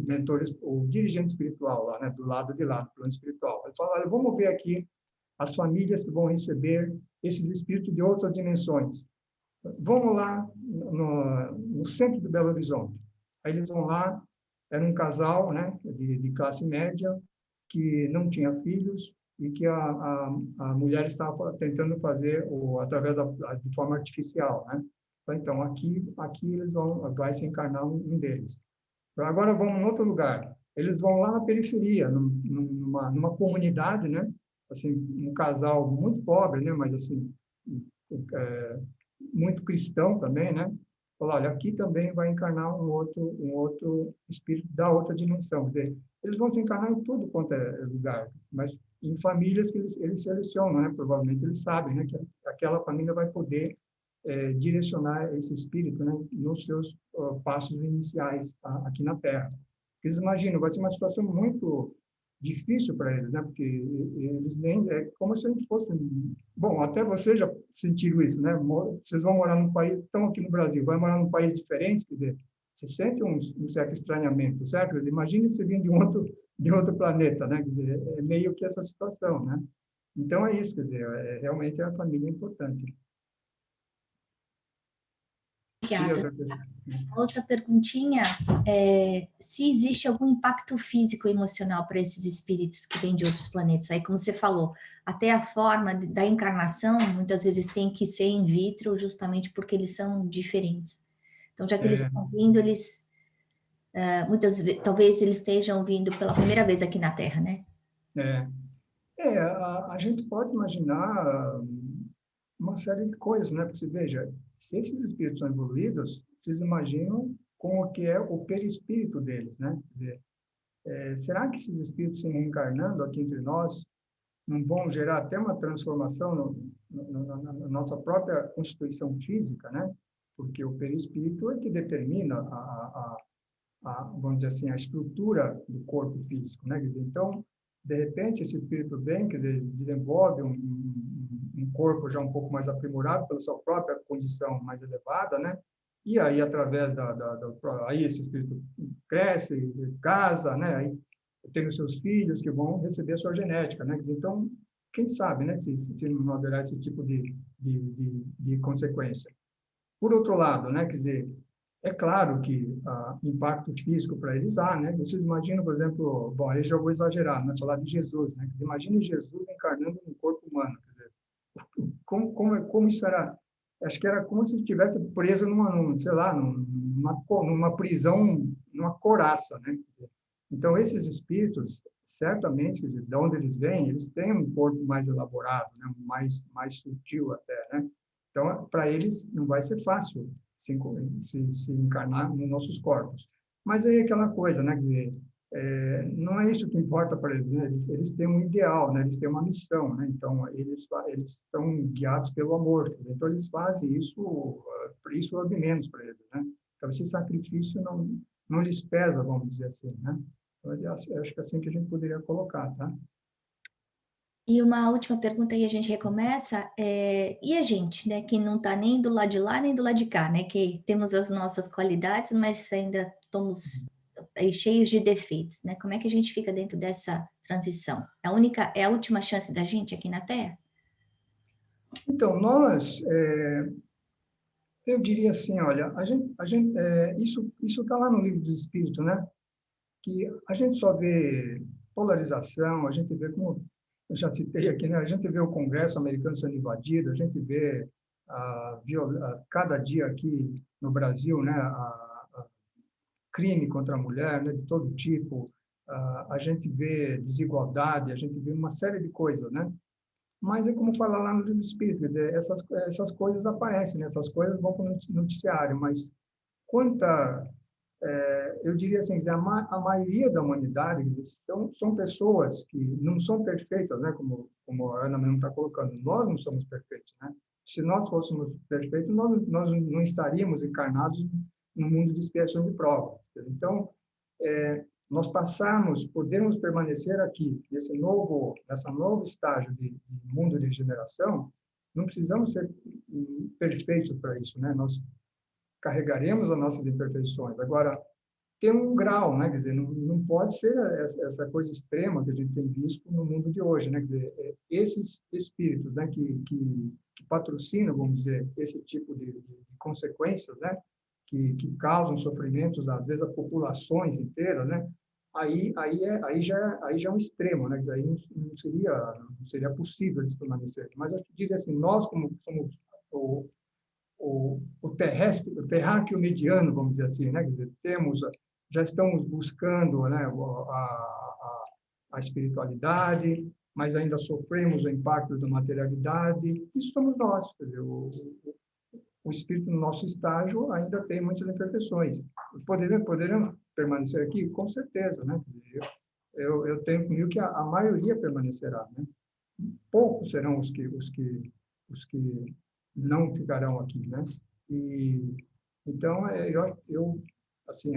mentor, o dirigente espiritual lá, né, do lado de lá, do plano espiritual. Ele fala, olha, vamos ver aqui as famílias que vão receber esses espíritos de outras dimensões. Vamos lá no centro de Belo Horizonte. Aí eles vão lá, era um casal, né, de classe média, que não tinha filhos e que a mulher estava tentando fazer através de forma artificial, né? Então, aqui eles vai se encarnar um deles. Agora vamos em outro lugar. Eles vão lá na periferia, numa comunidade, né? Assim, um casal muito pobre, né? Mas assim, muito cristão também, né? Falar, olha, aqui também vai encarnar um outro espírito da outra dimensão. Quer dizer, eles vão se encarnar em tudo quanto é lugar, mas em famílias que eles selecionam, né? Provavelmente eles sabem, né? Que aquela família vai poder direcionar esse espírito, né? Nos seus passos iniciais aqui na Terra. Eles imaginam, vai ser uma situação muito difícil para eles, né? Porque eles nem é como se a gente fosse, bom, até vocês já sentiram isso, né? Vocês vão morar num país, estão aqui no Brasil, vai morar num país diferente, quer dizer, você sente um certo estranhamento, certo? Imagine você vir de outro planeta, né? Quer dizer, é meio que essa situação, né? Então é isso, quer dizer, realmente a família é importante. Obrigada. Outra perguntinha é se existe algum impacto físico ou emocional para esses espíritos que vêm de outros planetas. Aí, como você falou, até a forma da encarnação muitas vezes tem que ser in vitro, justamente porque eles são diferentes. Então, já que eles estão vindo, eles talvez eles estejam vindo pela primeira vez aqui na Terra, né? A gente pode imaginar uma série de coisas, né? Porque, veja, se esses espíritos são evoluídos, vocês imaginam como que é o perispírito deles, né? Quer dizer, será que esses espíritos se reencarnando aqui entre nós não vão gerar até uma transformação na nossa própria constituição física, né? Porque o perispírito é que determina vamos dizer assim, a estrutura do corpo físico, né? Quer dizer, então, de repente, esse espírito vem, quer dizer, desenvolve um corpo já um pouco mais aprimorado pela sua própria condição mais elevada, né? E aí, através aí esse espírito cresce, casa, né? Aí tem os seus filhos que vão receber a sua genética, né? Quer dizer, então, quem sabe, né? Se não haverá esse tipo de consequência. Por outro lado, né? Quer dizer, é claro que impacto físico para eles há, né? Vocês imaginam, por exemplo, bom, aí já vou exagerar, mas falar de Jesus, né? Imagine Jesus encarnando no corpo humano. Quer dizer, como isso era? Acho que era como se estivesse preso sei lá, numa prisão, numa couraça, né? Então, esses espíritos, certamente, quer dizer, de onde eles vêm, eles têm um corpo mais elaborado, né? Mais sutil até, né? Então, para eles, não vai ser fácil se encarnar nos nossos corpos. Mas aí é aquela coisa, né? Quer dizer, não é isso que importa para eles, né? Eles têm um ideal, né? Eles têm uma missão, né? Então, eles estão guiados pelo amor. Quer dizer, então, eles fazem isso, por isso é menos para eles, né? Então, esse sacrifício não lhes pesa, vamos dizer assim, né? Então, acho que é assim que a gente poderia colocar, tá? E uma última pergunta e a gente recomeça, e a gente, né, que não está nem do lado de lá, nem do lado de cá, né, que temos as nossas qualidades, mas ainda estamos aí cheios de defeitos, né, como é que a gente fica dentro dessa transição? É a última chance da gente aqui na Terra? Então, eu diria assim, olha, isso está lá no Livro dos Espíritos, né? Que a gente só vê polarização, a gente vê, como eu já citei aqui, né? A gente vê o Congresso americano sendo invadido, a gente vê cada dia aqui no Brasil, né? A crime contra a mulher, né? De todo tipo, a gente vê desigualdade, a gente vê uma série de coisas, né? Mas é como falar lá no Livro do Espírito, quer dizer, essas coisas aparecem, né? Essas coisas vão para o noticiário, mas quanta eu diria assim, a maioria da humanidade são pessoas que não são perfeitas, né? Como a Ana mesmo está colocando, nós não somos perfeitos, né? Se nós fôssemos perfeitos, nós não estaríamos encarnados no mundo de expiação de provas. Então, nós podemos permanecer aqui nessa novo estágio de mundo de regeneração, não precisamos ser perfeitos para isso, né? Nós carregaremos as nossas imperfeições. Agora, tem um grau, né? Quer dizer, não pode ser essa coisa extrema que a gente tem visto no mundo de hoje, né? Quer dizer, esses espíritos, né, que patrocinam, vamos dizer, esse tipo de consequências, né, que causam sofrimentos às vezes a populações inteiras, né? Aí já é um extremo, né? Quer dizer, aí não seria possível eles permanecerem. Mas eu diria assim, nós como somos o terráqueo mediano, vamos dizer assim, né? Quer dizer, já estamos buscando, né, a espiritualidade, mas ainda sofremos o impacto da materialidade. Isso somos nós, quer dizer, o espírito no nosso estágio ainda tem muitas imperfeições. Poderiam permanecer aqui? Com certeza, né? Eu tenho comigo que a maioria permanecerá, né? Poucos serão os que não ficarão aqui, né? E então eu assim,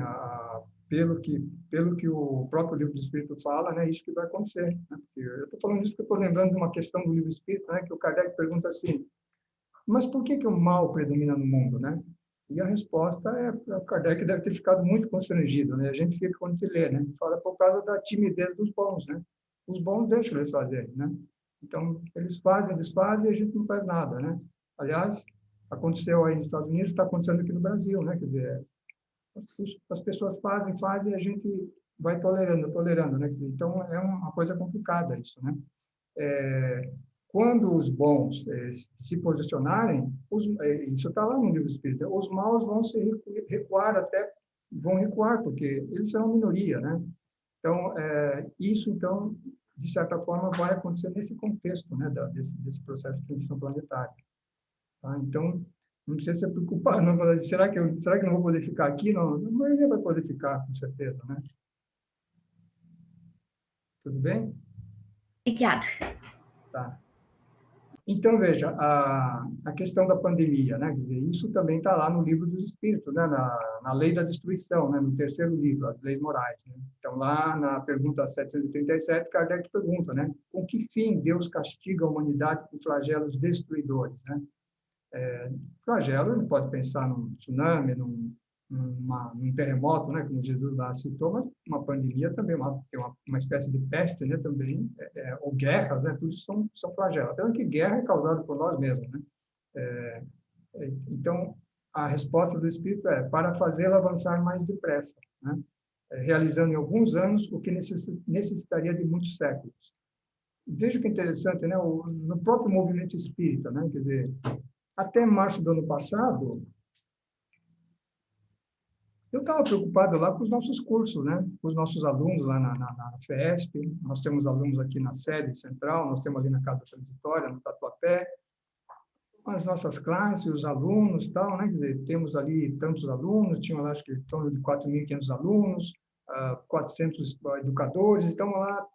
pelo que o próprio Livro do Espírito fala, né, isso que vai acontecer, né? Porque eu estou falando isso porque eu estou lembrando de uma questão do Livro do Espírito, né, que o Kardec pergunta assim: mas por que o mal predomina no mundo, né? E a resposta o Kardec deve ter ficado muito constrangido, né? A gente fica quando te lê, né? Fala por causa da timidez dos bons, né? Os bons deixam eles fazerem, né? Então, eles fazem, desfazem e a gente não faz nada, né? Aliás, aconteceu aí nos Estados Unidos, está acontecendo aqui no Brasil, né? Quer dizer, as pessoas fazem e a gente vai tolerando, né? Quer dizer, então, é uma coisa complicada isso, né? Quando os bons se posicionarem, isso está lá no Livro Espírita, os maus vão se vão recuar, porque eles serão minoria, né? Então, isso, então, de certa forma, vai acontecer nesse contexto, né, desse processo de transição planetária. Tá? Então, não precisa se preocupar, não, será que eu não vou poder ficar aqui? Não, a maioria vai poder ficar, com certeza, né? Tudo bem? Obrigada. Tá. Então, veja, a questão da pandemia, né? Quer dizer, isso também está lá no Livro dos Espíritos, né? Na Lei da Destruição, né? No terceiro livro, as Leis Morais. Né? Então, lá na pergunta 737, Kardec pergunta, né? Com que fim Deus castiga a humanidade com flagelos destruidores, né? Flagelo, ele pode pensar num tsunami, num terremoto, né, como Jesus lá citou, mas uma pandemia também, tem uma espécie de peste, né, também, ou guerras, né, tudo são flagelos. Até que guerra é causada por nós mesmos, né? Então, a resposta do Espírito é para fazê-lo avançar mais depressa, né? Realizando em alguns anos o que necessitaria de muitos séculos. Veja que interessante, né? No próprio movimento espírita, né? Quer dizer, até março do ano passado, eu estava preocupado lá com os nossos cursos, né? Com os nossos alunos lá na FESP. Nós temos alunos aqui na sede central, nós temos ali na Casa Transitória, no Tatuapé. as nossas classes, os alunos, tal, né? Quer dizer, temos ali tantos alunos, tinham lá, acho que em torno de 4.500 alunos, 400 educadores, então lá,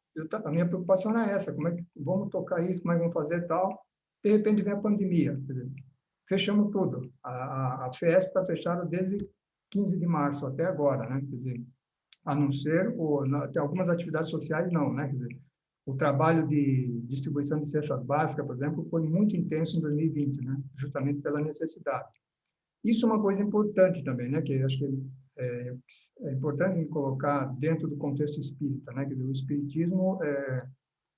a minha preocupação era essa, como é que vamos tocar isso, como é que vamos fazer tal. De repente vem a pandemia, quer dizer, fechamos tudo. A FESP está fechada desde 15 de março até agora, né? Quer dizer, a não ser, tem algumas atividades sociais não, né? Quer dizer, o trabalho de distribuição de cestas básicas, por exemplo, foi muito intenso em 2020, né? Justamente pela necessidade. Isso é uma coisa importante também, né? Que acho que é importante colocar dentro do contexto espírita, né? Quer dizer, o espiritismo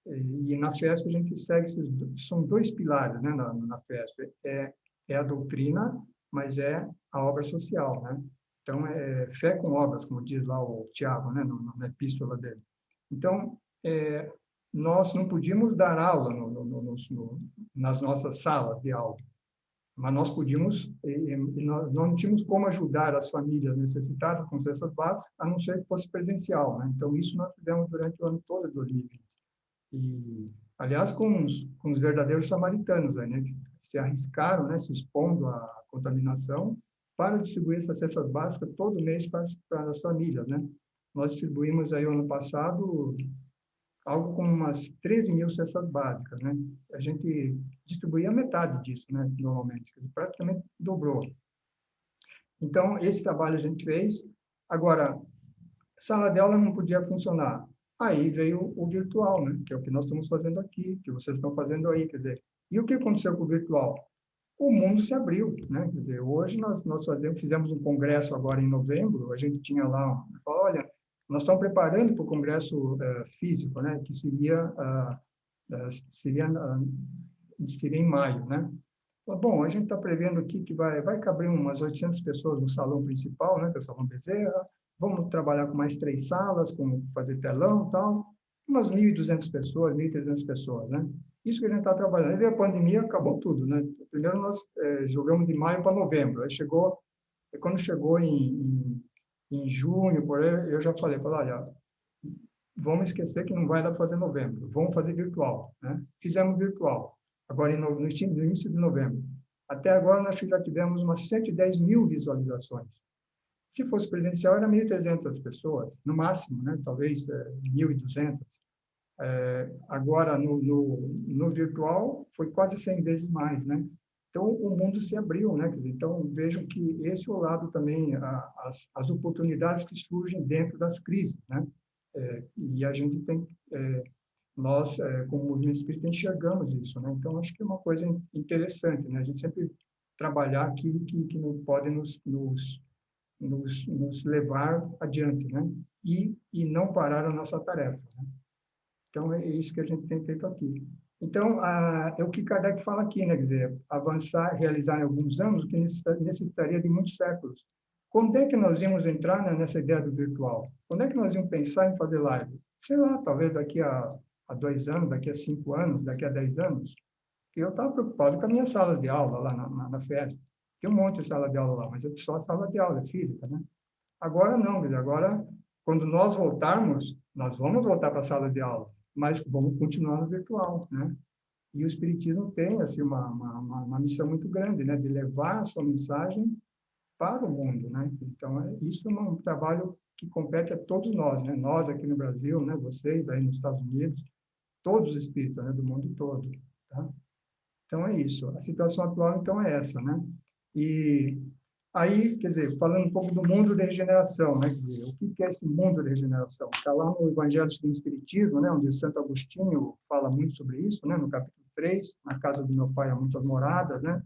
e na FESP a gente segue são dois pilares, né? Na FESP é a doutrina, mas é a obra social, né? Então é fé com obras, como diz lá o Tiago, né? Na epístola dele. Então nós não podíamos dar aula nas nossas salas de aula, mas nós podíamos, e nós não tínhamos como ajudar as famílias necessitadas com cestas básicas, a não ser que fosse presencial, né? Então, isso nós fizemos durante o ano todo de 2020. E, aliás, com os verdadeiros samaritanos, né? Que se arriscaram, né? Se expondo à contaminação, para distribuir essas cestas básicas todo mês para as famílias, né? Nós distribuímos aí, ano passado, algo como umas 13.000 cestas básicas, né? A gente distribuía metade disso, né? Normalmente, praticamente dobrou. Então, esse trabalho a gente fez. Agora, sala de aula não podia funcionar. Aí veio o virtual, né? Que é o que nós estamos fazendo aqui, que vocês estão fazendo aí, quer dizer. E o que aconteceu com o virtual? O mundo se abriu, né? Quer dizer, hoje nós fizemos um congresso agora em novembro, a gente tinha lá, olha, nós estamos preparando para o congresso físico, né? Que seria, seria em maio, né? Bom, a gente está prevendo aqui que vai caber umas 800 pessoas no salão principal, né? Que é o Salão Bezerra. Vamos trabalhar com mais 3 salas, como fazer telão e tal. Umas 1.200 pessoas, 1.300 pessoas, né? Isso que a gente está trabalhando. Aí veio a pandemia, acabou tudo, né? Primeiro nós jogamos de maio para novembro. Aí quando chegou em junho, por aí, eu já falei, olha, vamos esquecer que não vai dar para fazer novembro, vamos fazer virtual, né? Fizemos virtual, agora no início de novembro. Até agora nós já tivemos umas 110.000 visualizações. Se fosse presencial, era 1.300 pessoas, no máximo, né? Talvez 1.200. Agora, no virtual, foi quase 100 vezes mais, né? Então, o mundo se abriu, né? Então, vejo que esse é o lado também, as oportunidades que surgem dentro das crises, né? E a gente tem, nós, como movimento espírita, enxergamos isso, né? Então, acho que é uma coisa interessante, né? A gente sempre trabalhar aquilo que não pode nos levar adiante, né? E não parar a nossa tarefa, né? Então, é isso que a gente tem feito aqui. Então, é o que Kardec fala aqui, né? Quer dizer, avançar, realizar em alguns anos, que necessitaria de muitos séculos. Quando é que nós íamos entrar nessa ideia do virtual? Quando é que nós íamos pensar em fazer live? Sei lá, talvez daqui a 2 anos, daqui a 5 anos, daqui a 10 anos. E eu estava preocupado com a minha sala de aula lá na FESP. Tem um monte de sala de aula lá, mas é só a sala de aula, é física, né? Agora não, quer dizer, agora, quando nós voltarmos, nós vamos voltar para a sala de aula, mas vamos continuar no virtual, né? E o Espiritismo tem, assim, uma missão muito grande, né? De levar a sua mensagem para o mundo, né? Então, isso é um trabalho que compete a todos nós, né? Nós aqui no Brasil, né? Vocês aí nos Estados Unidos, todos os espíritas, né? Do mundo todo, tá? Então, é isso. A situação atual, então, é essa, né? E aí, quer dizer, falando um pouco do mundo da regeneração, né? Quer dizer, o que é esse mundo da regeneração? Está lá no Evangelho do Espiritismo, né? Onde Santo Agostinho fala muito sobre isso, né? No capítulo 3, na casa do meu pai há muitas moradas, né?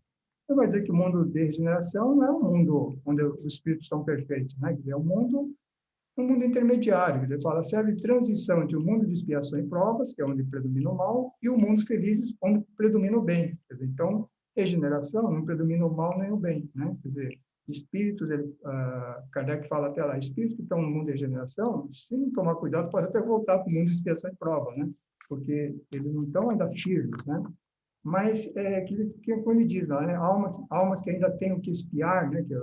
Ele vai dizer que o mundo de regeneração não é um mundo onde os espíritos são perfeitos, né? Quer dizer, é um mundo intermediário. Ele fala, serve de transição entre o mundo de expiação e provas, que é onde predomina o mal, e o mundo feliz, onde predomina o bem. Quer dizer, então, regeneração não predomina o mal nem o bem, né? Quer dizer, espíritos, Kardec fala até lá, espíritos que estão no mundo de regeneração, se não tomar cuidado, pode até voltar para o mundo de expiação e prova, né? Porque eles não estão ainda firmes, né? Mas como ele diz lá, né? Almas que ainda têm o que espiar, né? Que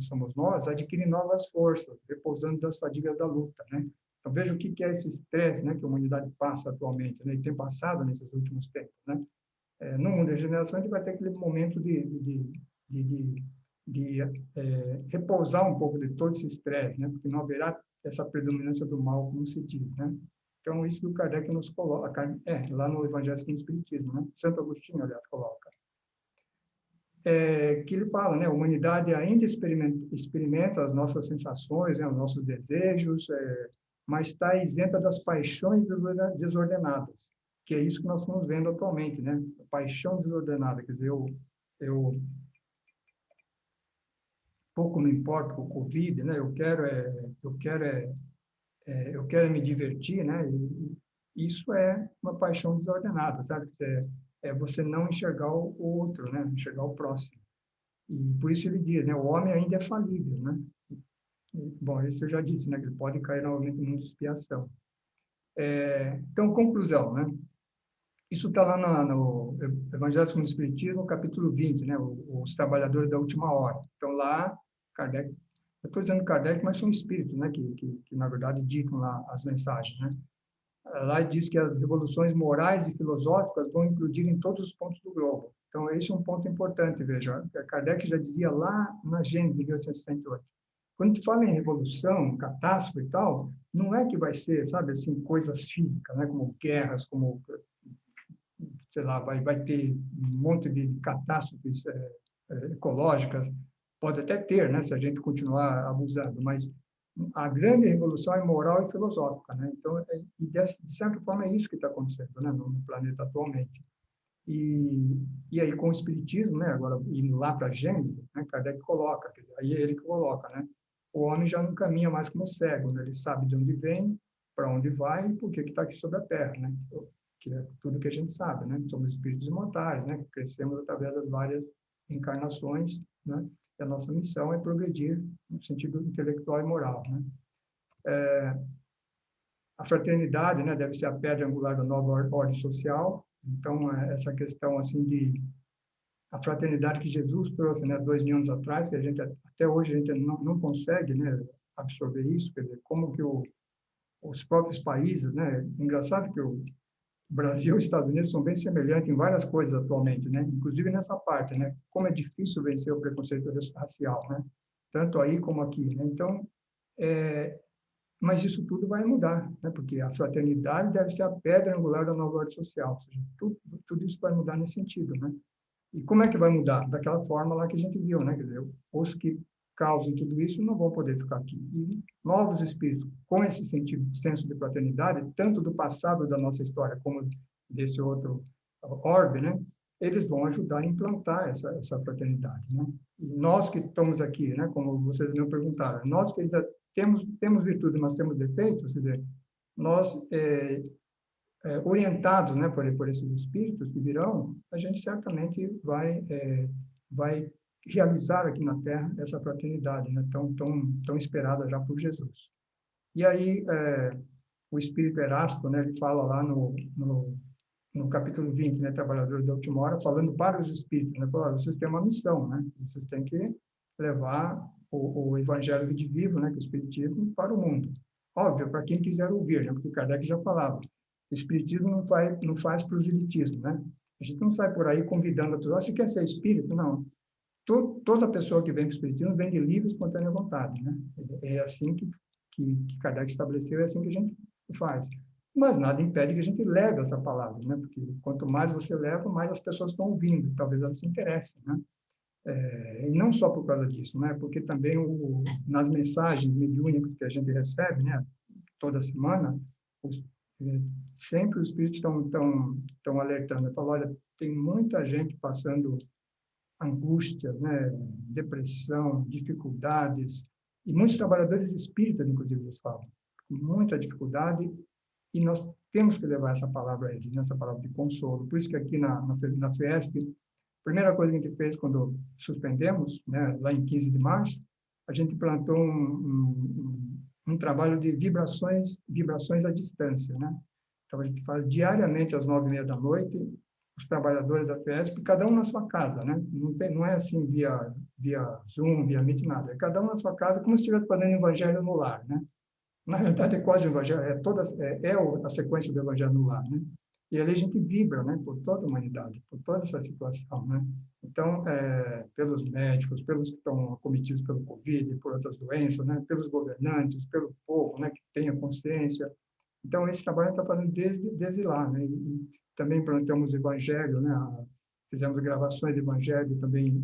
somos nós, adquirem novas forças, repousando das fadigas da luta, né? Então veja o que é esse estresse, né? Que a humanidade passa atualmente, né? E tem passado nesses últimos tempos, né? No mundo de regeneração, a gente vai ter aquele momento de repousar um pouco de todo esse estresse, né? Porque não haverá essa predominância do mal, como se diz, né? Então, isso que o Kardec nos coloca, lá no Evangelho segundo o Espiritismo, né? Santo Agostinho, aliás, coloca. Que ele fala, né? A humanidade ainda experimenta as nossas sensações, né? Os nossos desejos, mas está isenta das paixões desordenadas, que é isso que nós estamos vendo atualmente, né? A paixão desordenada, quer dizer, eu pouco me importo com o Covid, né? Eu quero me divertir, né? E isso é uma paixão desordenada, sabe? É você não enxergar o outro, né? Enxergar o próximo. E por isso ele diz, né? O homem ainda é falível, né? Bom, isso eu já disse, né? Que ele pode cair novamente no mundo de expiação. Então, conclusão, né? Isso está lá no Evangelho segundo o Espiritismo, capítulo 20, né? Os trabalhadores da última hora. Então, lá, Kardec, eu estou dizendo Kardec, mas são espíritos, né? Que na verdade, ditam lá as mensagens, né? Lá diz que as revoluções morais e filosóficas vão implodir em todos os pontos do globo. Então, esse é um ponto importante, veja. Kardec já dizia lá na Gênesis, de 1868. Quando a gente fala em revolução, catástrofe e tal, não é que vai ser, sabe, assim, coisas físicas, né? Como guerras, como sei lá, vai ter um monte de catástrofes ecológicas, pode até ter, né, se a gente continuar abusando, mas a grande revolução é moral e filosófica, né? Então, de certa forma, é isso que está acontecendo, né, no planeta atualmente. E aí, com o Espiritismo, né, agora indo lá para a Gênesis, né, Kardec coloca, quer dizer, aí é ele que coloca, né? O homem já não caminha mais como cego, né? Ele sabe de onde vem, para onde vai e por que está aqui sobre a Terra, né? Que é tudo que a gente sabe, né? Somos espíritos imortais, né? Crescemos através das várias encarnações, né? E a nossa missão é progredir no sentido intelectual e moral, né? A fraternidade, né, deve ser a pedra angular da nova ordem social. Então, essa questão assim a fraternidade que Jesus trouxe, né, 2000 anos atrás, que a gente até hoje a gente não consegue, né, absorver isso, quer dizer, como que os próprios países, né, engraçado que o Brasil e os Estados Unidos são bem semelhantes em várias coisas atualmente, né, inclusive nessa parte, né, como é difícil vencer o preconceito racial, né, tanto aí como aqui, né. Então, mas isso tudo vai mudar, né? Porque a fraternidade deve ser a pedra angular da nova ordem social. Ou seja, tudo isso vai mudar nesse sentido, né? E como é que vai mudar? Daquela forma lá que a gente viu, né? Quer dizer, os que causam tudo isso não vão poder ficar aqui. E novos espíritos com esse sentido, senso de fraternidade, tanto do passado da nossa história como desse outro orbe, né? Eles vão ajudar a implantar essa fraternidade, né? E nós que estamos aqui, né? Como vocês me perguntaram, nós que ainda temos virtude, mas temos defeitos, quer dizer, nós, orientados, né, por esses espíritos que virão, a gente certamente vai realizar aqui na Terra essa fraternidade, né, tão esperada já por Jesus. E aí, o Espírito Erasto, né, ele fala lá no capítulo 20, né, Trabalhadores da Última Hora, falando para os espíritos, né, falando, vocês têm uma missão, né, vocês têm que levar o Evangelho de vivo, né, que é o Espiritismo, para o mundo. Óbvio, para quem quiser ouvir, né, porque Kardec já falava, o Espiritismo não faz proselitismo, né? A gente não sai por aí convidando a pessoa, você quer ser espírito? Não. Toda pessoa que vem para o Espiritismo vem de livre e espontânea vontade, né? É assim que Kardec estabeleceu, é assim que a gente faz. Mas nada impede que a gente leve essa palavra, né? Porque quanto mais você leva, mais as pessoas estão ouvindo, talvez elas se interessem, né? E não só por causa disso, né? Porque também nas mensagens mediúnicas que a gente recebe, né? Toda semana, sempre os espíritos estão alertando. Falam, olha, tem muita gente passando angústia, né? Depressão, dificuldades, e muitos trabalhadores espíritas, inclusive, eles falam, com muita dificuldade, e nós temos que levar essa palavra a eles, né? Essa palavra de consolo. Por isso que aqui na FIESP, a primeira coisa que a gente fez quando suspendemos, né, lá em 15 de março, a gente plantou um trabalho de vibrações à distância, né? Então, a gente faz diariamente às 9h30 da noite, os trabalhadores da FIESP, cada um na sua casa, né? Não é assim via Zoom, via Meet, nada. É cada um na sua casa, como se estivesse fazendo evangelho no lar, né? Na realidade, é quase o evangelho, a sequência do evangelho no lar, né? E ali a gente vibra, né, por toda a humanidade, por toda essa situação, né? Então, pelos médicos, pelos que estão acometidos pelo Covid, por outras doenças, né, pelos governantes, pelo povo, né, que tenha consciência. Então, esse trabalho está fazendo desde lá, né? E também plantamos o evangelho, né? Fizemos gravações de evangelho, também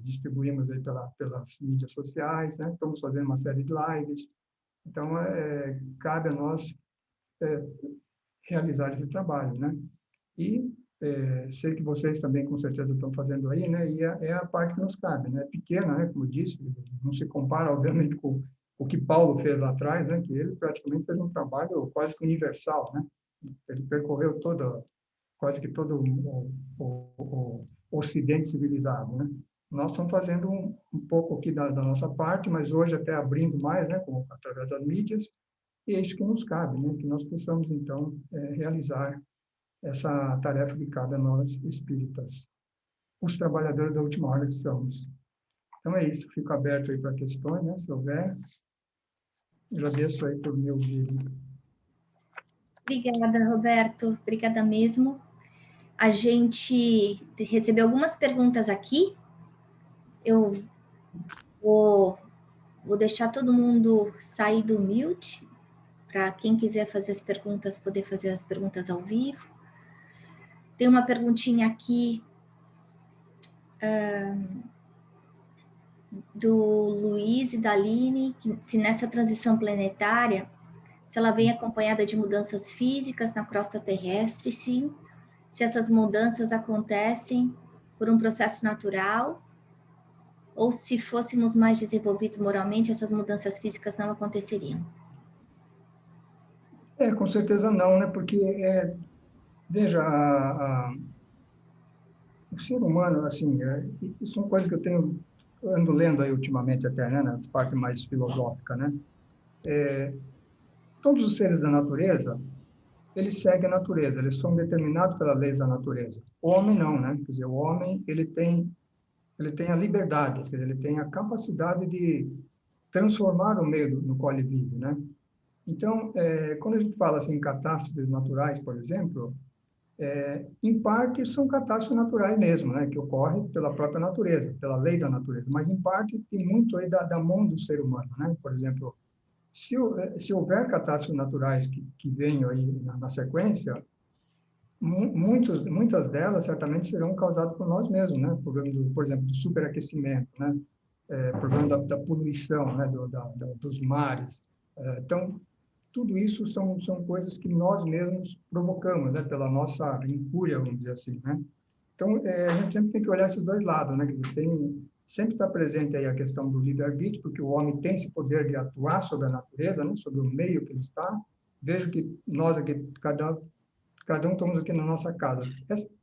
distribuímos aí pelas mídias sociais, né? Estamos fazendo uma série de lives. Então, cabe a nós realizar esse trabalho, né? E sei que vocês também, com certeza, estão fazendo aí, né? E é a parte que nos cabe, né? Pequena, né? Como eu disse, não se compara, obviamente, com o que Paulo fez lá atrás, né? Que ele praticamente fez um trabalho quase que universal, né? Ele percorreu quase que todo o Ocidente civilizado, né? Nós estamos fazendo um pouco aqui da nossa parte, mas hoje até abrindo mais, né? Através das mídias, e é isso que nos cabe, né? Que nós possamos, então, realizar essa tarefa que cabe a nós espíritas, os trabalhadores da última hora que somos. Então é isso, fico aberto aí para questões, né, se houver. Agradeço aí por me ouvir. Obrigada, Roberto. Obrigada mesmo. A gente recebeu algumas perguntas aqui. Eu vou deixar todo mundo sair do mute, para quem quiser fazer as perguntas, poder fazer as perguntas ao vivo. Tem uma perguntinha aqui do Luiz e da Aline, que se nessa transição planetária, se ela vem acompanhada de mudanças físicas na crosta terrestre, sim, se essas mudanças acontecem por um processo natural, ou se fôssemos mais desenvolvidos moralmente, essas mudanças físicas não aconteceriam. Com certeza não, né? Porque, veja, o ser humano, assim, isso é uma coisa que ando lendo aí ultimamente até, né? Na parte mais filosófica, né? Todos os seres da natureza, eles seguem a natureza, eles são determinados pelas leis da natureza. O homem não, né? Quer dizer, o homem, ele tem a liberdade, quer dizer, ele tem a capacidade de transformar o meio no qual ele vive, né? Então, quando a gente fala assim, em catástrofes naturais, por exemplo, em parte são catástrofes naturais mesmo, né? Que ocorrem pela própria natureza, pela lei da natureza, mas em parte tem muito aí da mão do ser humano, né? Por exemplo, se houver catástrofes naturais que venham aí na sequência, muitas delas certamente serão causadas por nós mesmos, né? Por exemplo, do superaquecimento, né? Problema da poluição, né? Dos mares. Então, tudo isso são coisas que nós mesmos provocamos, né? Pela nossa incúria, vamos dizer assim, né? Então, a gente sempre tem que olhar esses dois lados, né? Sempre está presente aí a questão do livre-arbítrio, porque o homem tem esse poder de atuar sobre a natureza, né? Sobre o meio que ele está. Vejo que nós aqui, cada um estamos aqui na nossa casa.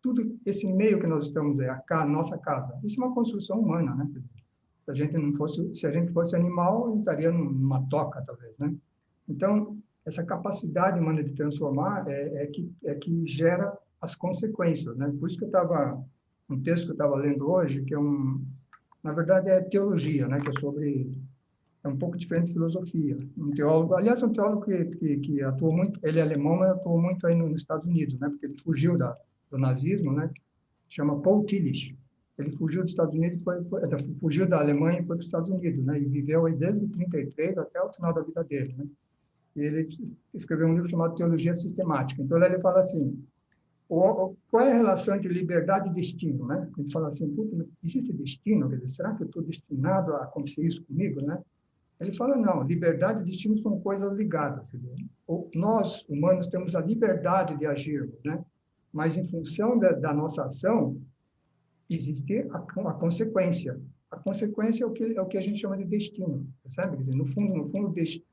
Tudo esse meio que nós estamos é a nossa casa. Isso é uma construção humana, né? Se a gente fosse animal, a gente estaria numa toca, talvez, né? Então, essa capacidade humana de transformar que gera as consequências, né? Por isso que um texto que eu estava lendo hoje, que na verdade é teologia, né? Que é um pouco diferente de filosofia. Um teólogo, aliás, um teólogo que atuou muito, ele é alemão, mas atuou muito aí nos Estados Unidos, né? Porque ele fugiu do nazismo, né? Chama Paul Tillich. Ele fugiu dos Estados Unidos, fugiu da Alemanha e foi para os Estados Unidos, né? E viveu aí desde 33 até o final da vida dele, né? E ele escreveu um livro chamado Teologia Sistemática. Então, ele fala assim, qual é a relação entre liberdade e destino, né? Ele fala assim, existe destino? Quer dizer, será que eu estou destinado a acontecer isso comigo, né? Ele fala, não, liberdade e destino são coisas ligadas. Nós, humanos, temos a liberdade de agirmos, né? Mas, em função da nossa ação, existe a consequência. A consequência é o que a gente chama de destino, percebe? Quer dizer, no fundo,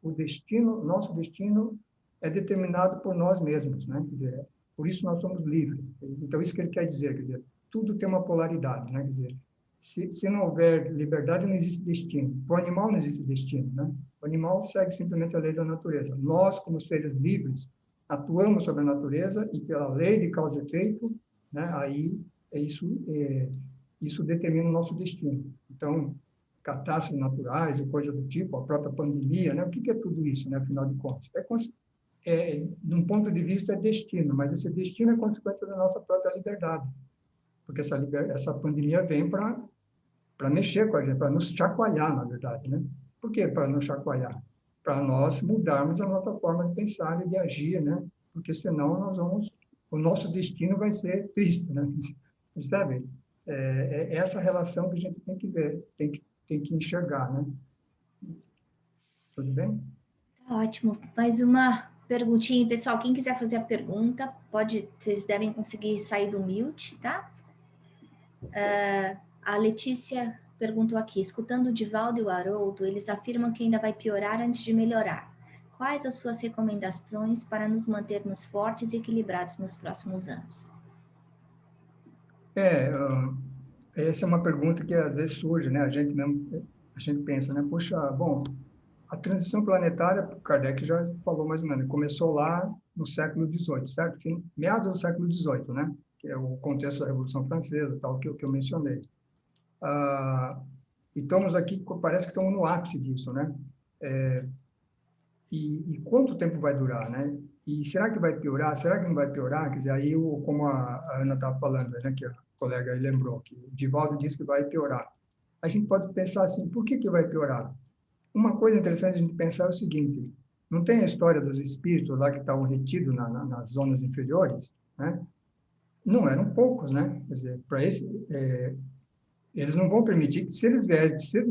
o destino, nosso destino é determinado por nós mesmos, né? Quer dizer, por isso nós somos livres. Então, isso que ele quer dizer, tudo tem uma polaridade, né? Quer dizer, se não houver liberdade, não existe destino. Para o animal não existe destino, né? O animal segue simplesmente a lei da natureza. Nós, como seres livres, atuamos sobre a natureza e pela lei de causa e efeito, né? Aí isso determina o nosso destino. Então, catástrofes naturais ou coisa do tipo, a própria pandemia, né? O que é tudo isso, né? Afinal de contas, de um ponto de vista, é destino, mas esse destino é consequência da nossa própria liberdade, porque essa pandemia vem para mexer com a gente, para nos chacoalhar, na verdade, né? Por que para nos chacoalhar? Para nós mudarmos a nossa forma de pensar e de agir, né? Porque senão o nosso destino vai ser triste, né? Percebe? É essa relação que a gente tem que ver, tem que enxergar, né? Tudo bem? Tá ótimo. Mais uma perguntinha, pessoal. Quem quiser fazer a pergunta, vocês devem conseguir sair do mute, tá? A Letícia perguntou aqui, escutando o Divaldo e o Haroldo, eles afirmam que ainda vai piorar antes de melhorar. Quais as suas recomendações para nos mantermos fortes e equilibrados nos próximos anos? É, essa é uma pergunta que às vezes surge, né? A gente pensa, né? Puxa, bom, a transição planetária, Kardec já falou mais ou menos, começou lá no século XVIII, certo? Sim, meados do século XVIII, né? Que é o contexto da Revolução Francesa, tal, que eu mencionei. E estamos aqui, parece que estamos no ápice disso, né? E quanto tempo vai durar, né? E será que vai piorar? Será que não vai piorar? Quer dizer, aí, como a Ana estava falando, né, que a colega aí lembrou, que o Divaldo disse que vai piorar. A gente pode pensar assim, por que vai piorar? Uma coisa interessante a gente pensar é o seguinte, não tem a história dos espíritos lá que estavam retidos nas zonas inferiores, né? Não eram poucos, né? Quer dizer, para esse, eles não vão permitir que, se eles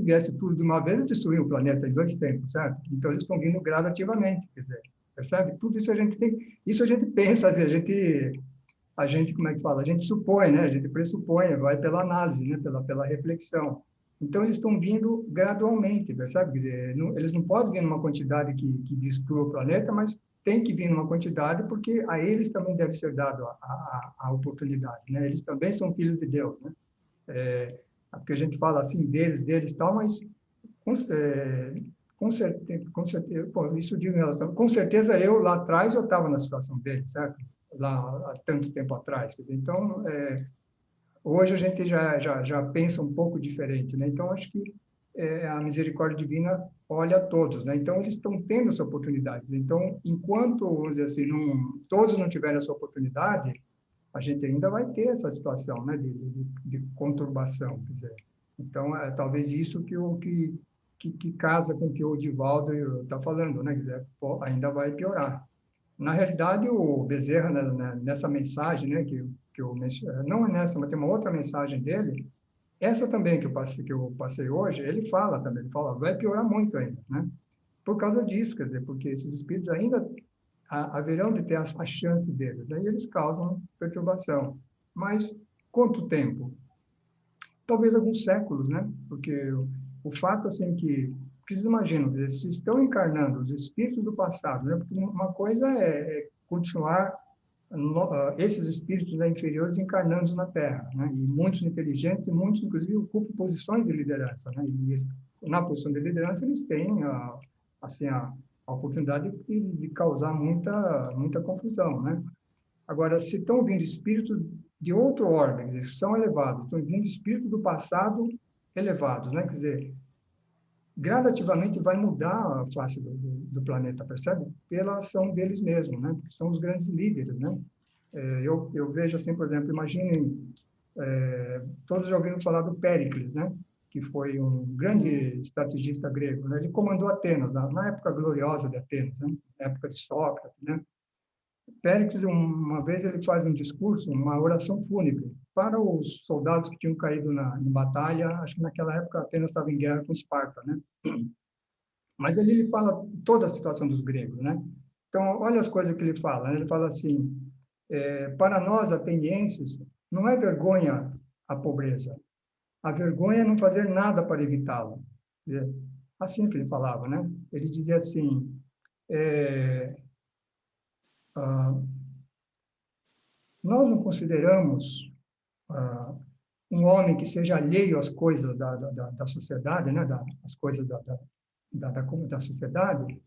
viessem tudo de uma vez, eles destruíam o planeta em 2 tempos, certo? Então, eles estão vindo gradativamente, quer dizer, percebe? Tudo isso a gente tem, isso a gente pensa, a gente, como é que fala? A gente supõe, né? A gente pressupõe, vai pela análise, né? Pela reflexão. Então, eles estão vindo gradualmente, percebe? Quer dizer, eles não podem vir numa quantidade que destrua o planeta, mas tem que vir numa quantidade, porque a eles também deve ser dado a oportunidade, né? Eles também são filhos de Deus, né? Porque a gente fala assim deles tal, mas com certeza, pô, isso digo em relação, com certeza eu lá atrás eu estava na situação deles, certo? Lá há tanto tempo atrás, quer dizer, então hoje a gente já pensa um pouco diferente, né? Então acho que a misericórdia divina olha a todos, né? Então eles estão tendo essa oportunidade. Então enquanto, vamos dizer assim, todos não tiverem essa oportunidade, a gente ainda vai ter essa situação, né, de conturbação, quer dizer. Então, talvez isso que casa com o que o Divaldo está falando, né, quer dizer, pô, ainda vai piorar. Na realidade, o Bezerra, nessa mensagem, né, que eu não é nessa, mas tem uma outra mensagem dele, essa também que eu passei hoje, ele fala também, ele fala, vai piorar muito ainda, né, por causa disso, quer dizer, porque esses espíritos ainda haverão de ter a chance deles. Daí eles causam perturbação. Mas quanto tempo? Talvez alguns séculos, né? Porque o fato, assim, que vocês imaginam, se estão encarnando os espíritos do passado, né? Porque uma coisa é continuar esses espíritos, né, inferiores encarnando na Terra, né? E muitos inteligentes, e muitos, inclusive, ocupam posições de liderança, né? E na posição de liderança, eles têm assim, a oportunidade de causar muita confusão, né? Agora, se estão vindo espíritos de outro ordem, eles são elevados, estão vindo espíritos do passado elevados, né? Quer dizer, gradativamente vai mudar a face do planeta, percebe? Pela ação deles mesmos, né? Porque são os grandes líderes, né? Eu vejo assim, por exemplo, imaginem, todos já ouviram falar do Péricles, né? Que foi um grande estrategista grego, né? Ele comandou Atenas, na época gloriosa de Atenas, né? Na época de Sócrates, né? Péricles, uma vez, ele faz um discurso, uma oração fúnebre, para os soldados que tinham caído em batalha, acho que naquela época Atenas estava em guerra com Esparta, né? Mas ali ele fala toda a situação dos gregos, né? Então, olha as coisas que ele fala, né? Ele fala assim, para nós, atenienses, não é vergonha a pobreza, a vergonha é não fazer nada para evitá-la. Assim que ele falava, né? Ele dizia assim, nós não consideramos um homem que seja alheio às coisas da sociedade, né? As coisas da sociedade,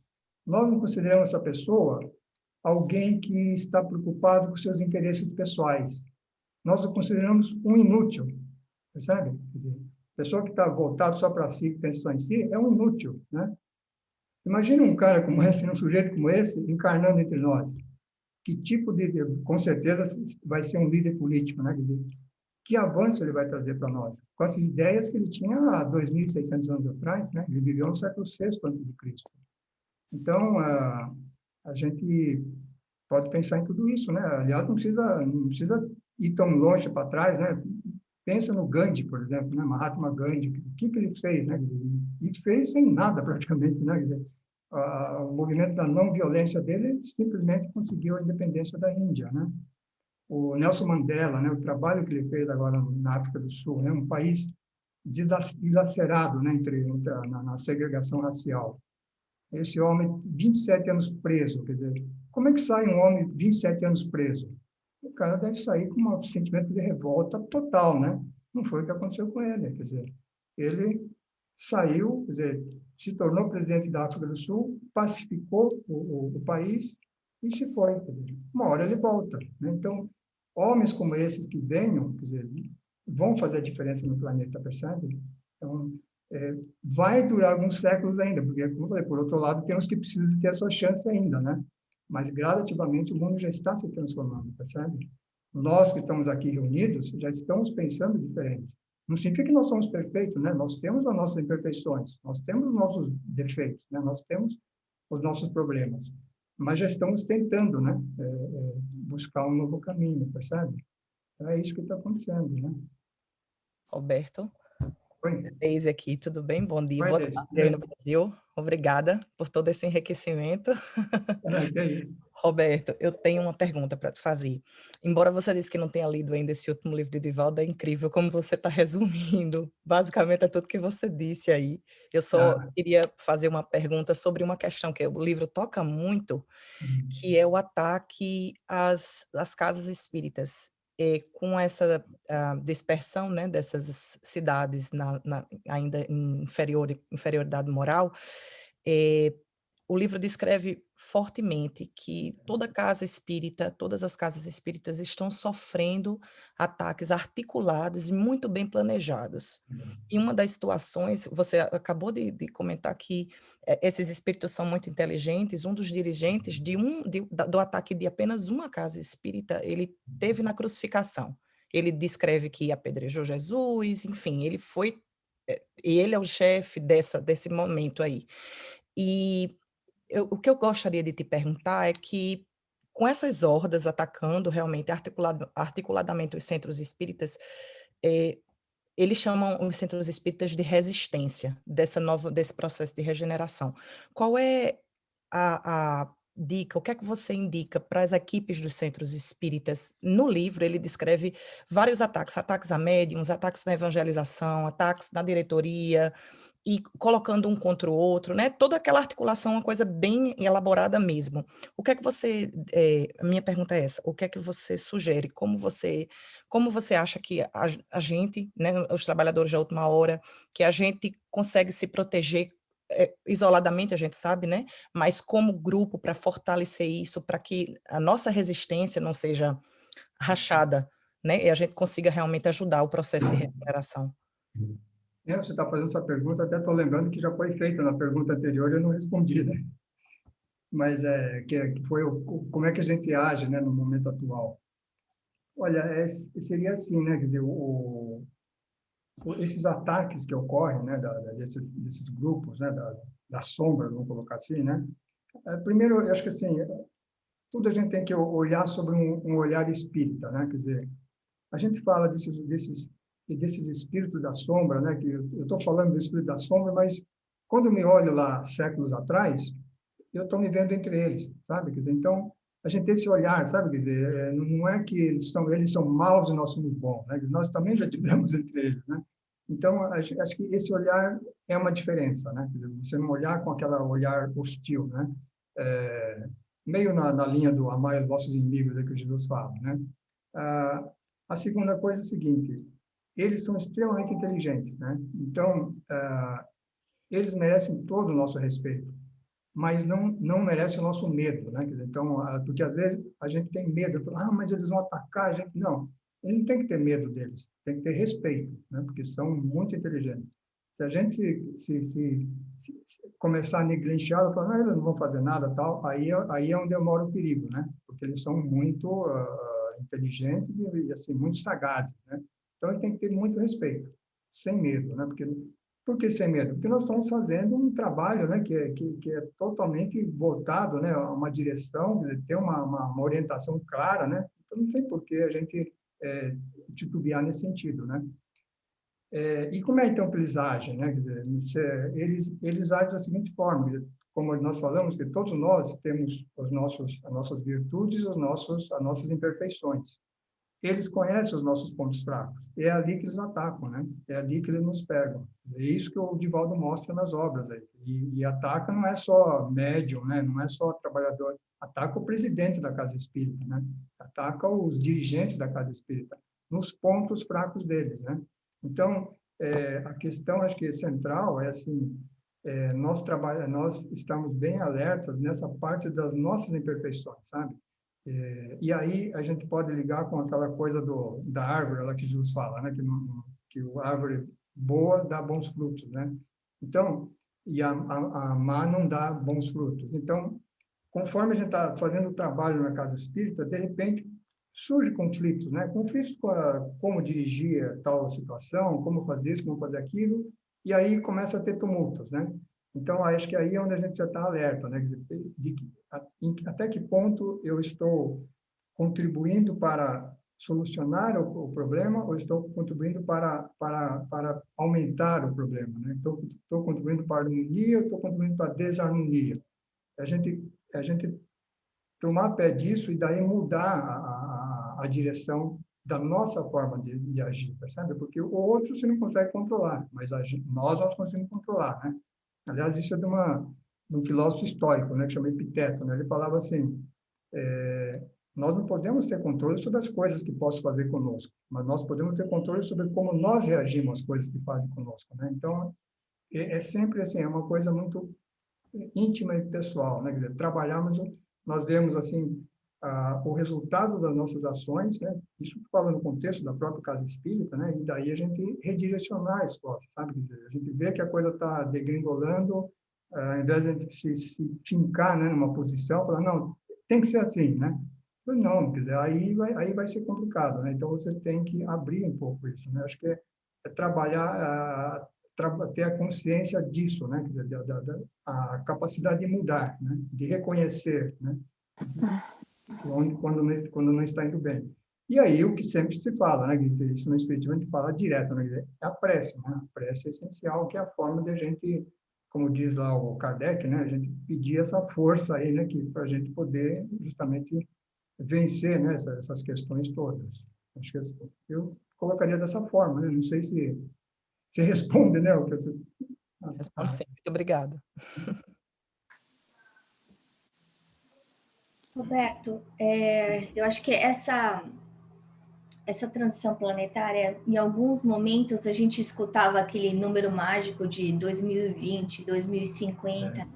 nós não consideramos essa pessoa alguém que está preocupado com seus interesses pessoais. Nós o consideramos um inútil, percebe? Pessoa que está voltado só para si, que pensa só em si, é um inútil, né? Imagina um cara como esse, um sujeito como esse, encarnando entre nós. Que tipo de, com certeza, vai ser um líder político, né? Quer dizer, que avanço ele vai trazer para nós? Com essas ideias que ele tinha há 2.600 anos atrás, né? Ele viveu no século VI antes de Cristo. Então, a gente pode pensar em tudo isso, né? Aliás, não precisa ir tão longe para trás, né? Pensa no Gandhi, por exemplo, né? Mahatma Gandhi, o que ele fez, né? E fez sem nada praticamente, né? Quer dizer, o movimento da não violência dele simplesmente conseguiu a independência da Índia, né? O Nelson Mandela, né? O trabalho que ele fez agora na África do Sul, né? Um país dilacerado, né? Na segregação racial. Esse homem, 27 anos preso, quer dizer, como é que sai um homem 27 anos preso? O cara deve sair com um sentimento de revolta total, né? Não foi o que aconteceu com ele, quer dizer, ele saiu, quer dizer, se tornou presidente da África do Sul, pacificou o país e se foi. Quer dizer, uma hora ele volta, né? Então, homens como esses que venham, quer dizer, vão fazer a diferença no planeta, percebe? Então, vai durar alguns séculos ainda, porque, como eu falei, por outro lado, temos que precisar ter a sua chance ainda, né? Mas, gradativamente, o mundo já está se transformando, percebe? Nós que estamos aqui reunidos, já estamos pensando diferente. Não significa que nós somos perfeitos, né? Nós temos as nossas imperfeições, nós temos os nossos defeitos, né? Nós temos os nossos problemas, mas já estamos tentando, né? Buscar um novo caminho, percebe? Então, é isso que está acontecendo, né? Roberto, Oi, Deise aqui, tudo bem? Bom dia, vai, boa Deise. tarde aí no Brasil. Obrigada por todo esse enriquecimento. Que é isso. Roberto, eu tenho uma pergunta para te fazer. Embora você disse que não tenha lido ainda esse último livro de Divaldo, é incrível como você está resumindo. Basicamente é tudo que você disse aí. Eu só Ah, queria fazer uma pergunta sobre uma questão que o livro toca muito, que é o ataque às casas espíritas. E com essa dispersão, né, dessas cidades ainda em inferioridade moral, eh, o livro descreve fortemente que todas as casas espíritas estão sofrendo ataques articulados e muito bem planejados. E uma das situações, você acabou de comentar que esses espíritos são muito inteligentes. Um dos dirigentes do ataque de apenas uma casa espírita, ele teve na crucificação. Ele descreve que apedrejou Jesus, enfim, ele foi, e ele é o chefe desse momento aí. E o que eu gostaria de te perguntar é que, com essas hordas atacando realmente articuladamente os centros espíritas, eh, eles chamam os centros espíritas de resistência desse processo de regeneração. Qual é a dica, o que é que você indica para as equipes dos centros espíritas? No livro, ele descreve vários ataques, ataques a médiums, ataques na evangelização, ataques na diretoria, e colocando um contra o outro, né? Toda aquela articulação, uma coisa bem elaborada mesmo. O que é que você, a minha pergunta é essa, o que é que você sugere? Como você acha que a gente, né, os trabalhadores da última hora, que a gente consegue se proteger isoladamente, a gente sabe, né? Mas como grupo para fortalecer isso, para que a nossa resistência não seja rachada, né? E a gente consiga realmente ajudar o processo de recuperação. Você está fazendo essa pergunta, até estou lembrando que já foi feita na pergunta anterior e eu não respondi, né? Mas que foi como é que a gente age, né, no momento atual. Olha, seria assim, né? Quer dizer, esses ataques que ocorrem, né, desses grupos, né, da sombra, vamos colocar assim, né? Primeiro, eu acho que assim, tudo a gente tem que olhar sobre um olhar espírita, né? Quer dizer, a gente fala desses espíritos da sombra, né? Que eu estou falando do espírito da sombra, mas quando eu me olho lá séculos atrás, eu estou me vendo entre eles, sabe? Quer dizer, então a gente tem esse olhar, sabe? Quer dizer, não é que eles são maus e nós somos bons, né? Nós também já tivemos entre eles, né? Então acho que esse olhar é uma diferença, né? Quer dizer, você não olhar com aquele olhar hostil, né? É, meio na linha do amar os vossos inimigos, que Jesus fala, né? Ah, a segunda coisa é a seguinte: eles são extremamente inteligentes, né? Então, eles merecem todo o nosso respeito, mas não merecem o nosso medo, né? Quer dizer, então, porque às vezes a gente tem medo, fala, mas eles vão atacar a gente. Não, ele não tem que ter medo deles, tem que ter respeito, né? Porque são muito inteligentes. Se a gente se começar a negligenciar, falar, eles não vão fazer nada, tal, aí é onde mora o perigo, né? Porque eles são muito inteligentes e assim, muito sagazes, né? Então, ele tem que ter muito respeito, sem medo, né? Por que sem medo? Porque nós estamos fazendo um trabalho, né, que é totalmente voltado, né, a uma direção, ter uma orientação clara, né? Então, não tem por que a gente titubear nesse sentido, né? E como é então que eles agem, né? Quer dizer, eles agem da seguinte forma, como nós falamos, que todos nós temos as nossas virtudes, as nossas imperfeições. Eles conhecem os nossos pontos fracos. É ali que eles atacam, né? É ali que eles nos pegam. É isso que o Divaldo mostra nas obras aí. E ataca não é só médium, né? Não é só trabalhador. Ataca o presidente da Casa Espírita, né? Ataca os dirigentes da Casa Espírita, nos pontos fracos deles, né? Então, a questão, acho que é central, é assim, nós estamos bem alertas nessa parte das nossas imperfeições, sabe? E aí a gente pode ligar com aquela coisa da árvore, lá que Jesus fala, né? Que a árvore boa dá bons frutos, né? Então, e a má não dá bons frutos. Então, conforme a gente está fazendo o trabalho na casa espírita, de repente surge conflitos, né? Conflitos com como dirigir tal situação, como fazer isso, como fazer aquilo, e aí começa a ter tumultos, né? Então, acho que aí é onde a gente já está alerta, né? Quer dizer, até que ponto eu estou contribuindo para solucionar o problema ou estou contribuindo para aumentar o problema, né? Estou contribuindo para a harmonia ou estou contribuindo para a desarmonia? A gente tomar pé disso e daí mudar a direção da nossa forma de agir, percebe? Porque o outro você não consegue controlar, mas nós conseguimos controlar, né? Aliás, isso é de um filósofo histórico, né, que chama Epiteto, né? Ele falava assim, nós não podemos ter controle sobre as coisas que possam fazer conosco, mas nós podemos ter controle sobre como nós reagimos às coisas que fazem conosco, né? Então, é sempre assim, é uma coisa muito íntima e pessoal, né? Quer dizer, trabalharmos, nós vemos assim o resultado das nossas ações, né? Isso fala no contexto da própria casa espírita, né? E daí a gente redirecionar a esforço, sabe? Quer dizer, a gente vê que a coisa está degringolando, ao invés de a gente se fincar, né, numa posição, falar, não, tem que ser assim, né? Não, quer dizer, aí vai ser complicado, né? Então você tem que abrir um pouco isso, né? Acho que é trabalhar ter a consciência disso, né? Quer dizer, a capacidade de mudar, né? De reconhecer, né? Quando não está indo bem. E aí o que sempre se fala, né? Quer dizer, isso no Espiritismo a gente fala direto, né? Quer dizer, é a prece, né? A prece é essencial, que é a forma de a gente, como diz lá o Kardec, né? A gente pedir essa força aí, né? Para a gente poder justamente vencer, né? Essas questões todas. Acho que eu colocaria dessa forma, né? Não sei se responde, né? O que você... Responde sim, muito obrigada. Roberto, eu acho que essa transição planetária, em alguns momentos a gente escutava aquele número mágico de 2020, 2050,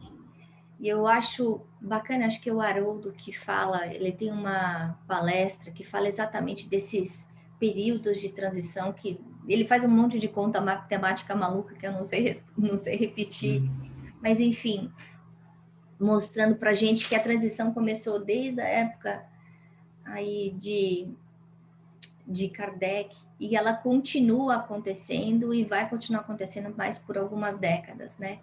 e eu acho bacana, acho que o Haroldo que fala, ele tem uma palestra que fala exatamente desses períodos de transição, que ele faz um monte de conta matemática maluca que eu não sei repetir, mas enfim, mostrando para a gente que a transição começou desde a época aí de Kardec, e ela continua acontecendo e vai continuar acontecendo mais por algumas décadas, né?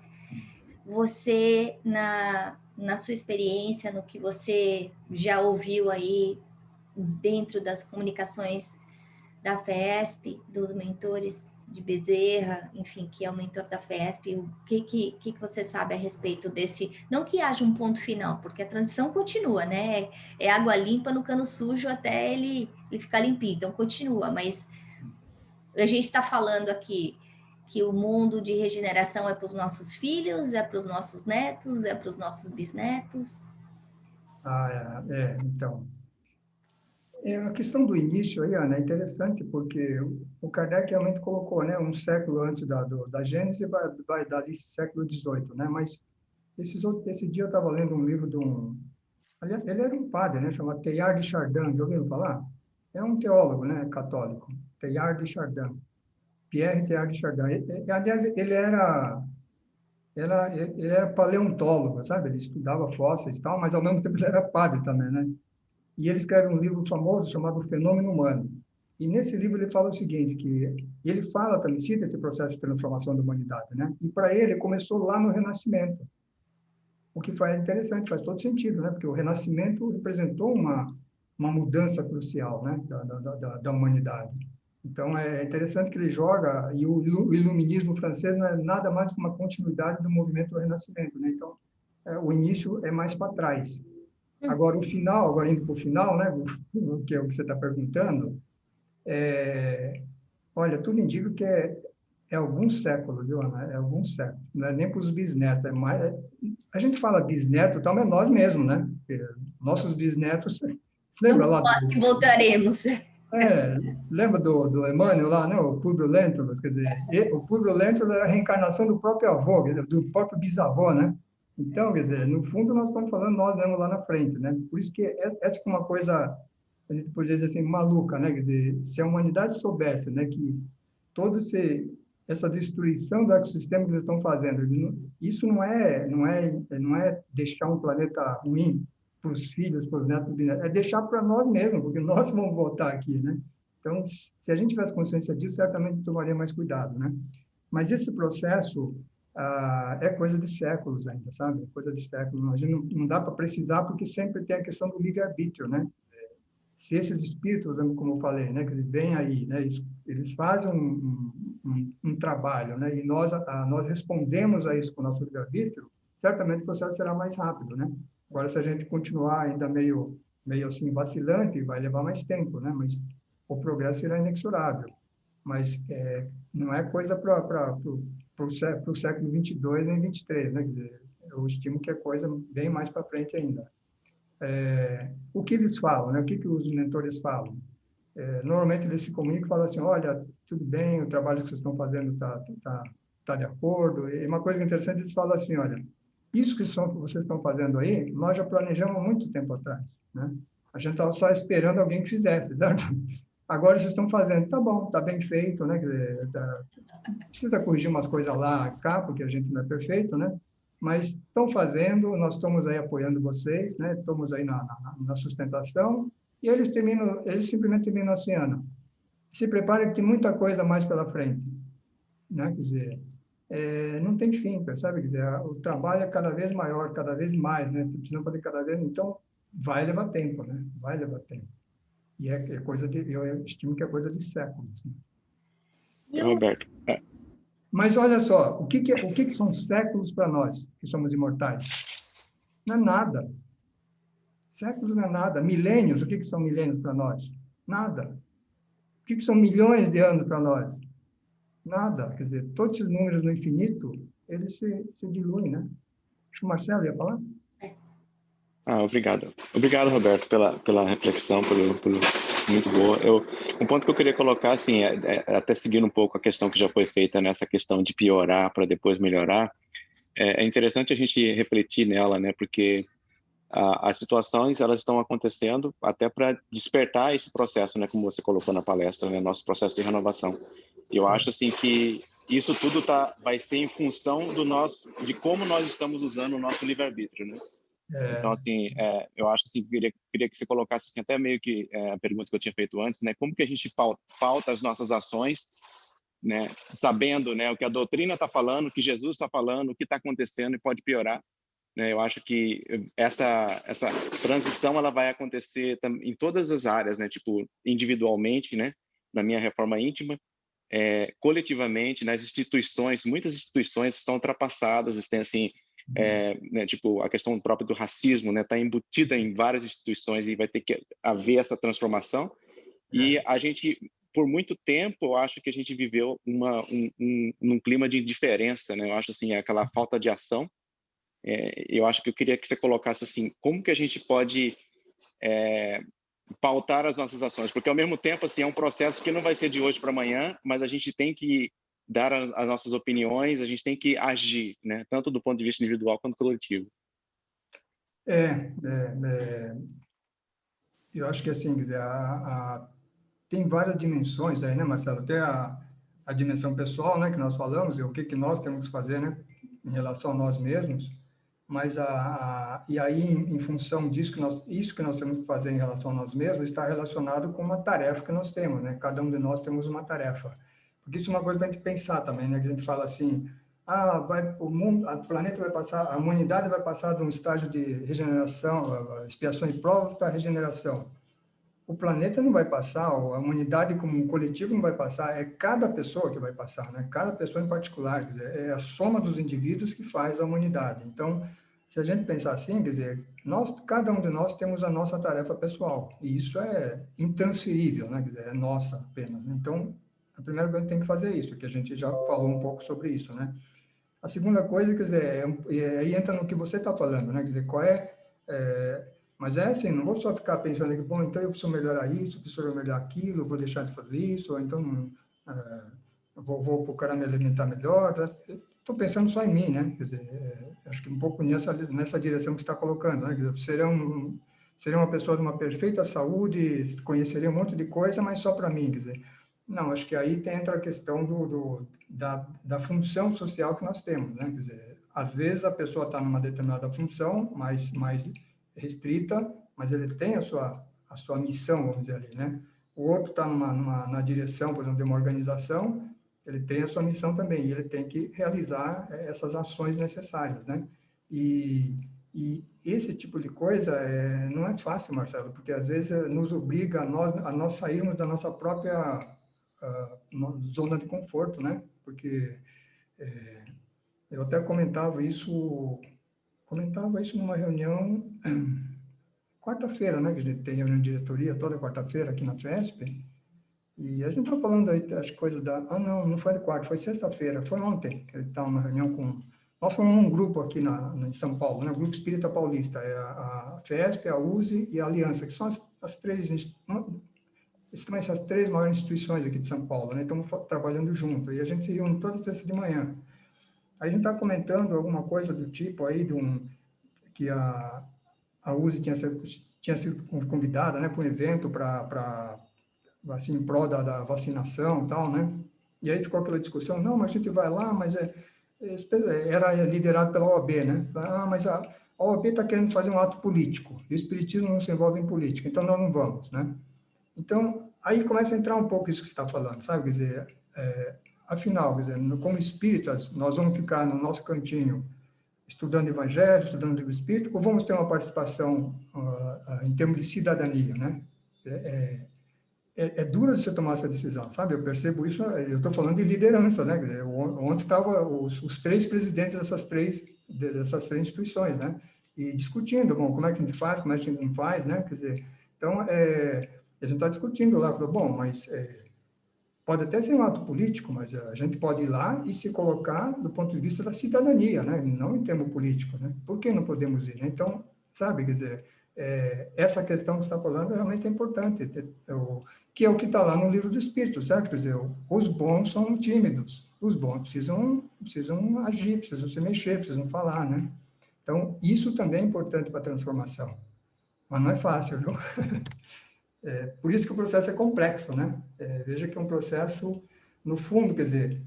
Você, na sua experiência, no que você já ouviu aí dentro das comunicações da FESP, dos mentores de Bezerra, enfim, que é o mentor da FESP, o que você sabe a respeito desse, não que haja um ponto final, porque a transição continua, né? É água limpa no cano sujo até ele ficar limpinho, então continua, mas a gente está falando aqui que o mundo de regeneração é para os nossos filhos, é para os nossos netos, é para os nossos bisnetos. Então, a questão do início aí, Ana, é interessante, porque o Kardec realmente colocou, né, um século antes da Gênese, vai dar século XVIII, né, mas esse dia eu estava lendo um livro de aliás, ele era um padre, né, chamado Teilhard de Chardin, já ouviram falar? É um teólogo, né, católico, Teilhard de Chardin. Pierre Teilhard de Chardin. Aliás, ele era paleontólogo, sabe? Ele estudava fósseis e tal, mas ao mesmo tempo ele era padre também, né? E ele escreve um livro famoso chamado Fenômeno Humano. E nesse livro ele fala o seguinte, que ele fala também, cita esse processo de transformação da humanidade, né? E para ele começou lá no Renascimento, o que faz interessante, faz todo sentido, né? Porque o Renascimento representou uma mudança crucial, né? Da humanidade. Então, é interessante que ele joga, e o iluminismo francês não é nada mais que uma continuidade do movimento do Renascimento, né? Então, o início é mais para trás. Agora, o final, agora indo para o final, né? Que é o que você está perguntando, olha, tudo indica que é alguns séculos, viu, Ana? É alguns séculos. Não é nem para os bisnetos, é mais... A gente fala bisneto, então é nós mesmos, né? Porque nossos bisnetos... Lembra lá Nós que voltaremos. lembra do Emmanuel lá, né? O Publio Lentulus, quer dizer, o Publio Lentulus era a reencarnação do próprio avô, quer dizer, do próprio bisavô, né? Então, quer dizer, no fundo nós estamos falando nós mesmos lá na frente, né? Por isso que essa é uma coisa, a gente poderia dizer assim, maluca, né? Quer dizer, se a humanidade soubesse, né, que toda essa destruição do ecossistema que eles estão fazendo, isso não é deixar um planeta ruim para os filhos, para os netos, é deixar para nós mesmos, porque nós vamos voltar aqui, né? Então, se a gente tivesse consciência disso, certamente tomaria mais cuidado, né? Mas esse processo é coisa de séculos ainda, sabe? É coisa de séculos. A gente não dá para precisar, porque sempre tem a questão do livre-arbítrio, né? Se esses espíritos, como eu falei, né, que eles vêm aí, né, eles fazem um trabalho, né, e nós respondemos a isso com o nosso livre-arbítrio, certamente o processo será mais rápido, né? Agora, se a gente continuar ainda meio assim vacilante, vai levar mais tempo, né? Mas o progresso será inexorável. Mas não é coisa para o século 22 nem 23, né? Quer dizer, eu estimo que é coisa bem mais para frente ainda. O que eles falam, né? O que os mentores falam? Normalmente eles se comunicam e falam assim, olha, tudo bem, o trabalho que vocês estão fazendo tá de acordo. E uma coisa interessante, eles falam assim, olha, isso que vocês estão fazendo aí, nós já planejamos há muito tempo atrás, né? A gente estava só esperando alguém que fizesse, certo? Agora vocês estão fazendo, tá bom, tá bem feito, né? Precisa corrigir umas coisas lá, cá, porque a gente não é perfeito, né? Mas estão fazendo, nós estamos aí apoiando vocês, né? Estamos aí na sustentação, e eles simplesmente terminam assim, Ana, se preparem que tem muita coisa mais pela frente, né? Quer dizer, não tem fim, percebe? Quer dizer, o trabalho é cada vez maior, cada vez mais, né? Precisamos fazer cada vez, então vai levar tempo, né? Vai levar tempo. E eu estimo que é coisa de séculos. Né? Roberto. Mas olha só, o que são séculos para nós, que somos imortais? Não é nada. Séculos não é nada. Milênios, o que são milênios para nós? Nada. O que são milhões de anos para nós? Nada. Quer dizer, todos esses números no infinito, eles se diluem, né? Acho que o Marcelo ia falar. Obrigado. Obrigado, Roberto, pela reflexão, muito boa. Um ponto que eu queria colocar, assim, até seguindo um pouco a questão que já foi feita nessa questão de piorar para depois melhorar, é interessante a gente refletir nela, né? Porque as situações, elas estão acontecendo até para despertar esse processo, né? Como você colocou na palestra, né? Nosso processo de renovação. E eu acho, assim, que isso tudo vai ser em função de como nós estamos usando o nosso livre-arbítrio, né? Então, assim, eu acho assim, queria que você colocasse assim, até meio que a pergunta que eu tinha feito antes, né? Como que a gente pauta as nossas ações, né? Sabendo, né, o que a doutrina está falando, o que Jesus está falando, o que está acontecendo e pode piorar, né? Eu acho que essa transição ela vai acontecer em todas as áreas, né? Tipo, individualmente, né? Na minha reforma íntima, coletivamente, nas instituições, muitas instituições estão ultrapassadas, tem assim, né, tipo a questão própria do racismo, né, está embutida em várias instituições e vai ter que haver essa transformação. E a gente, por muito tempo, eu acho que a gente viveu num clima de indiferença, né? Eu acho assim, aquela falta de ação. Eu acho que eu queria que você colocasse assim, como que a gente pode pautar as nossas ações, porque ao mesmo tempo assim é um processo que não vai ser de hoje para amanhã, mas a gente tem que dar as nossas opiniões, a gente tem que agir, né? Tanto do ponto de vista individual quanto coletivo. Eu acho que assim, tem várias dimensões aí, né, Marcelo? Até a dimensão pessoal, né, que nós falamos, e o que nós temos que fazer, né, em relação a nós mesmos, mas e aí, em função disso isso que nós temos que fazer em relação a nós mesmos, está relacionado com uma tarefa que nós temos, né? Cada um de nós temos uma tarefa. Porque isso é uma coisa para a gente pensar também, né? Que a gente fala assim, o mundo, o planeta vai passar, a humanidade vai passar de um estágio de regeneração, expiação e provas para regeneração. O planeta não vai passar, a humanidade como um coletivo não vai passar, é cada pessoa que vai passar, né? Cada pessoa em particular, quer dizer, é a soma dos indivíduos que faz a humanidade. Então, se a gente pensar assim, quer dizer, cada um de nós temos a nossa tarefa pessoal, e isso é intransferível, né? Quer dizer, é nossa apenas. Né? Então, a primeira coisa que tem que fazer é isso, que a gente já falou um pouco sobre isso, né? A segunda coisa, quer dizer, aí entra no que você está falando, né? Quer dizer, mas é assim, não vou só ficar pensando que, bom, então eu preciso melhorar isso, preciso melhorar aquilo, vou deixar de fazer isso, ou então vou procurar me alimentar melhor. Estou pensando só em mim, né? Quer dizer, acho que um pouco nessa direção que você está colocando, né? Quer dizer, seria uma pessoa de uma perfeita saúde, conheceria um monte de coisa, mas só para mim, quer dizer. Não, acho que aí entra a questão da função social que nós temos, né? Quer dizer, às vezes a pessoa está numa determinada função, mais restrita, mas ele tem a sua missão, vamos dizer ali, né? O outro está na direção, por exemplo, de uma organização, ele tem a sua missão também, e ele tem que realizar essas ações necessárias, né? E esse tipo de coisa não é fácil, Marcelo, porque às vezes nos obriga a nós sairmos da nossa própria zona de conforto, né? Porque eu até comentava isso numa reunião quarta-feira, né? Que a gente tem reunião de diretoria toda quarta-feira aqui na FESP, e a gente está falando aí as coisas não foi quarta, foi sexta-feira, foi ontem, que ele estava numa reunião com... Nós formamos um grupo aqui em São Paulo, né? O Grupo Espírita Paulista, é a FESP, a USE e a Aliança, que são as três essas três maiores instituições aqui de São Paulo, né? Estamos trabalhando junto, e a gente se reúne toda sexta de manhã. Aí a gente está comentando alguma coisa do tipo aí, que a USE tinha sido convidada, né, para um evento assim, em prol da vacinação e tal, né? E aí ficou aquela discussão, não, mas a gente vai lá, mas era liderado pela OAB, né? Mas a OAB está querendo fazer um ato político, e o espiritismo não se envolve em política, então nós não vamos, né? Então, aí começa a entrar um pouco isso que você está falando, sabe? Quer dizer, afinal, quer dizer, como espíritas, nós vamos ficar no nosso cantinho estudando evangelho, estudando livro espírita, ou vamos ter uma participação em termos de cidadania, né? É duro de você tomar essa decisão, sabe? Eu percebo isso, eu estou falando de liderança, né? Quer dizer, ontem estavam os três presidentes dessas três instituições, né? E discutindo, bom, como é que a gente faz, como é que a gente não faz, né? Quer dizer, então, a gente está discutindo lá, falou, bom, mas pode até ser um ato político, mas a gente pode ir lá e se colocar do ponto de vista da cidadania, né? Não em termos políticos, né? Por que não podemos ir, né? Então, sabe, quer dizer, essa questão que você está falando realmente é importante, que é o que está lá no Livro do Espírito, certo? Quer dizer, os bons são tímidos, os bons precisam agir, precisam se mexer, precisam falar, né? Então, isso também é importante para a transformação, mas não é fácil, viu? Por isso que o processo é complexo, né? Veja que é um processo, no fundo, quer dizer,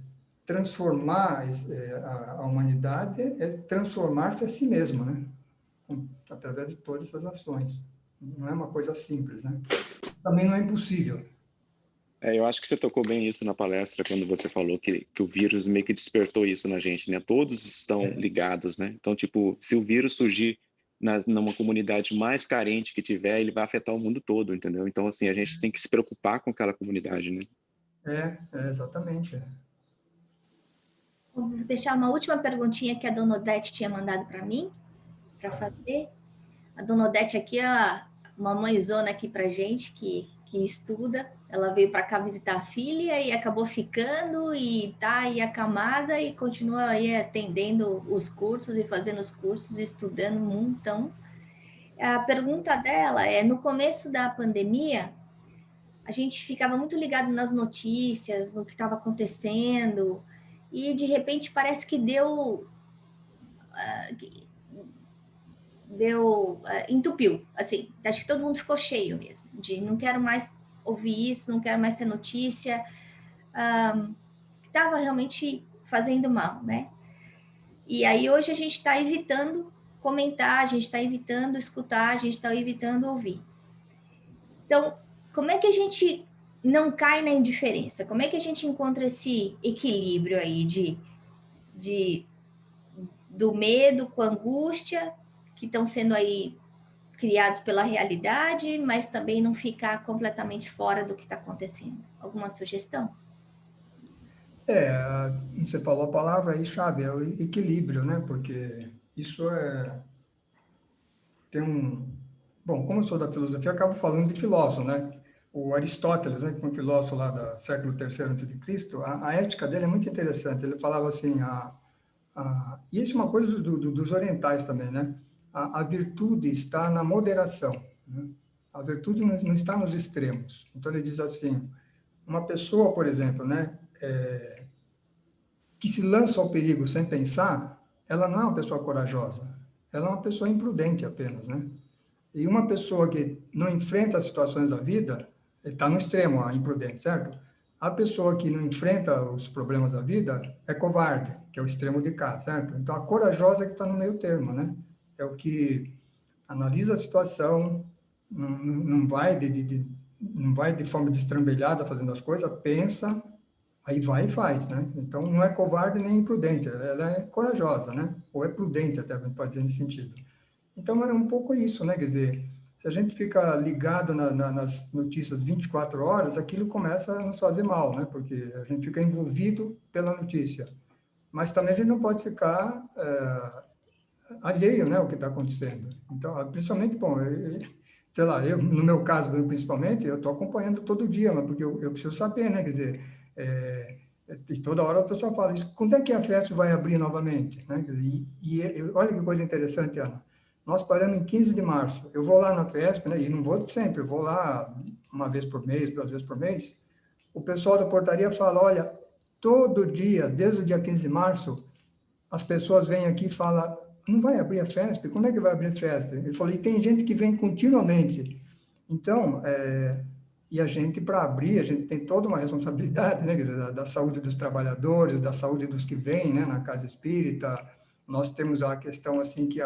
transformar a humanidade é transformar-se a si mesmo, né? Através de todas essas ações. Não é uma coisa simples, né? Também não é impossível. Eu acho que você tocou bem isso na palestra, quando você falou que o vírus meio que despertou isso na gente, né? Todos estão ligados, né? Então, tipo, se o vírus surgir numa comunidade mais carente que tiver, ele vai afetar o mundo todo, entendeu? Então, assim, a gente tem que se preocupar com aquela comunidade, né? Exatamente. Vou deixar uma última perguntinha que a dona Odete tinha mandado para mim, para fazer. A dona Odete aqui é uma mãezona aqui para gente, que estuda. Ela veio para cá visitar a filha e acabou ficando, e está aí acamada e continua aí atendendo os cursos e fazendo os cursos, estudando um montão. A pergunta dela é, no começo da pandemia, a gente ficava muito ligado nas notícias, no que estava acontecendo, e de repente parece que entupiu, assim, acho que todo mundo ficou cheio mesmo, de não quero mais ouvir isso, não quero mais ter notícia. estava realmente fazendo mal, né? E aí hoje a gente está evitando comentar, a gente está evitando escutar, a gente está evitando ouvir. Então, como é que a gente não cai na indiferença? Como é que a gente encontra esse equilíbrio aí do medo com a angústia, que estão sendo aí criados pela realidade, mas também não ficar completamente fora do que está acontecendo? Alguma sugestão? Você falou a palavra aí chave, é o equilíbrio, né? Porque isso tem um... Bom, como eu sou da filosofia, eu acabo falando de filósofo, né? O Aristóteles, né, que é um filósofo lá do século III a.C., a ética dele é muito interessante. Ele falava assim, e isso é uma coisa dos orientais também, né? A virtude está na moderação, né? A virtude não está nos extremos. Então, ele diz assim, uma pessoa, por exemplo, né, que se lança ao perigo sem pensar, ela não é uma pessoa corajosa, ela é uma pessoa imprudente apenas, né? E uma pessoa que não enfrenta as situações da vida, está no extremo, a imprudente, certo? A pessoa que não enfrenta os problemas da vida é covarde, que é o extremo de cá, certo? Então, a corajosa é que está no meio termo, né? É o que analisa a situação, não vai não vai de forma destrambelhada fazendo as coisas, pensa, aí vai e faz, né? Então, não é covarde nem imprudente, ela é corajosa, né? Ou é prudente, até, pode dizer nesse sentido. Então, é um pouco isso, né? Quer dizer, se a gente fica ligado nas notícias 24 horas, aquilo começa a nos fazer mal, né? Porque a gente fica envolvido pela notícia. Mas também a gente não pode ficar alheio, né, ao que está acontecendo. Então, principalmente, bom, sei lá, no meu caso, principalmente, eu estou acompanhando todo dia, mas porque eu preciso saber, né? Quer dizer, e toda hora a pessoa fala isso, quando é que a festa vai abrir novamente? Né? Olha que coisa interessante, Ana. Nós paramos em 15 de março. Eu vou lá na FESP, né, e não vou sempre, eu vou lá uma vez por mês, 2 vezes por mês. O pessoal da portaria fala, olha, todo dia, desde o dia 15 de março, as pessoas vêm aqui e falam, não vai abrir a FESP? Quando é que vai abrir a FESP? Eu falei, tem gente que vem continuamente. Então, e a gente, para abrir, a gente tem toda uma responsabilidade, né? Quer dizer, da saúde dos trabalhadores, da saúde dos que vêm, né? Na casa espírita. Nós temos a questão, assim, que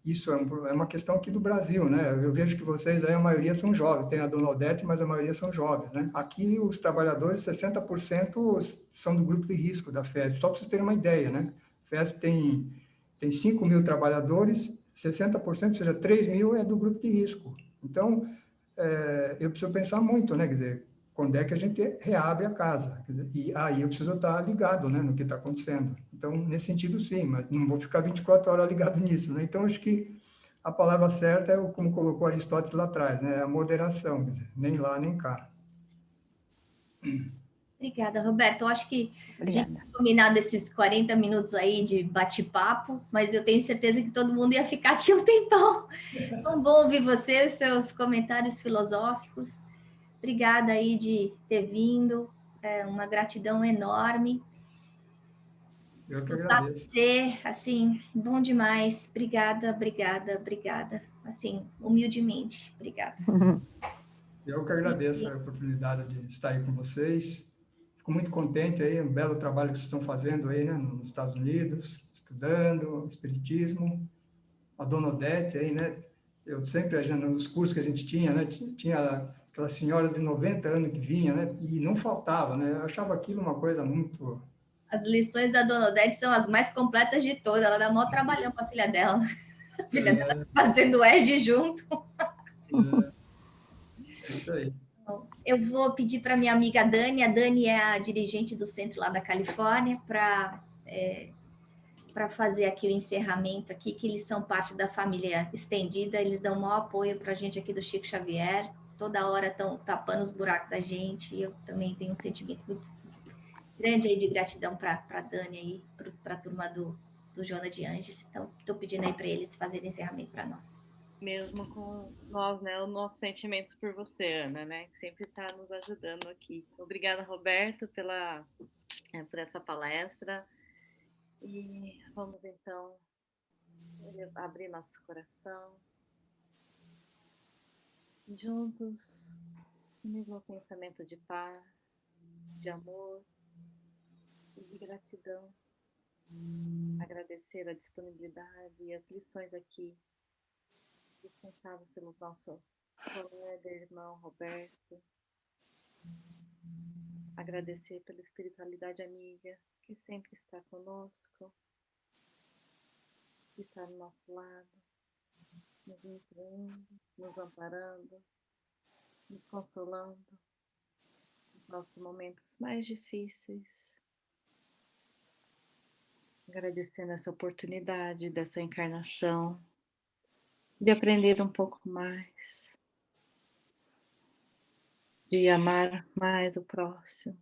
isso é uma questão aqui do Brasil, né? Eu vejo que vocês aí, a maioria são jovens, tem a Dona Odete, mas a maioria são jovens, né? Aqui, os trabalhadores, 60% são do grupo de risco da FESP, só para vocês terem uma ideia, né? A FESP tem 5 mil trabalhadores, 60%, ou seja, 3 mil é do grupo de risco. Então, eu preciso pensar muito, né? Quer dizer, quando é que a gente reabre a casa? E aí eu preciso estar ligado, né, no que está acontecendo. Então, nesse sentido, sim, mas não vou ficar 24 horas ligado nisso, né? Então, acho que a palavra certa é, como colocou Aristóteles lá atrás, né? A moderação, quer dizer, nem lá, nem cá. Obrigada, Roberto. Eu acho que a gente Obrigada. tinha combinado esses 40 minutos aí de bate-papo, mas eu tenho certeza que todo mundo ia ficar aqui um tempão. Tão bom ouvir você, seus comentários filosóficos. Obrigada aí de ter vindo. É uma gratidão enorme. Eu que Escutar agradeço. você, assim, bom demais. Obrigada, obrigada, obrigada. Assim, humildemente, obrigada. Eu que agradeço a oportunidade de estar aí com vocês. Fico muito contente aí, um belo trabalho que vocês estão fazendo aí, né, nos Estados Unidos, estudando espiritismo. A Dona Odete aí, né? Eu sempre, nos cursos que a gente tinha, né? Tinha aquela senhora de 90 anos que vinha, né? E não faltava, né? Eu achava aquilo uma coisa muito... As lições da Dona Odete são as mais completas de todas. Ela dá maior trabalhão para a filha dela. A filha dela fazendo EG junto. É isso aí. Eu vou pedir para minha amiga Dani. A Dani é a dirigente do centro lá da Califórnia para fazer aqui o encerramento aqui, que eles são parte da família estendida, eles dão o maior apoio para a gente aqui do Chico Xavier, toda hora estão tapando os buracos da gente, e eu também tenho um sentimento muito grande aí de gratidão para a Dani aí, para a turma do Joana de Ângeles, então estou pedindo aí para eles fazerem encerramento para nós. Mesmo com nós, né, o nosso sentimento por você, Ana, né, que sempre está nos ajudando aqui. Obrigada, Roberto, por essa palestra. E vamos então abrir nosso coração. Juntos, no mesmo pensamento de paz, de amor, e de gratidão. Agradecer a disponibilidade e as lições aqui dispensadas pelo nosso colega, irmão Roberto. Agradecer pela espiritualidade amiga que sempre está conosco, que está do nosso lado, nos nutrindo, nos amparando, nos consolando nos nossos momentos mais difíceis. Agradecendo essa oportunidade dessa encarnação, de aprender um pouco mais, de amar mais o próximo,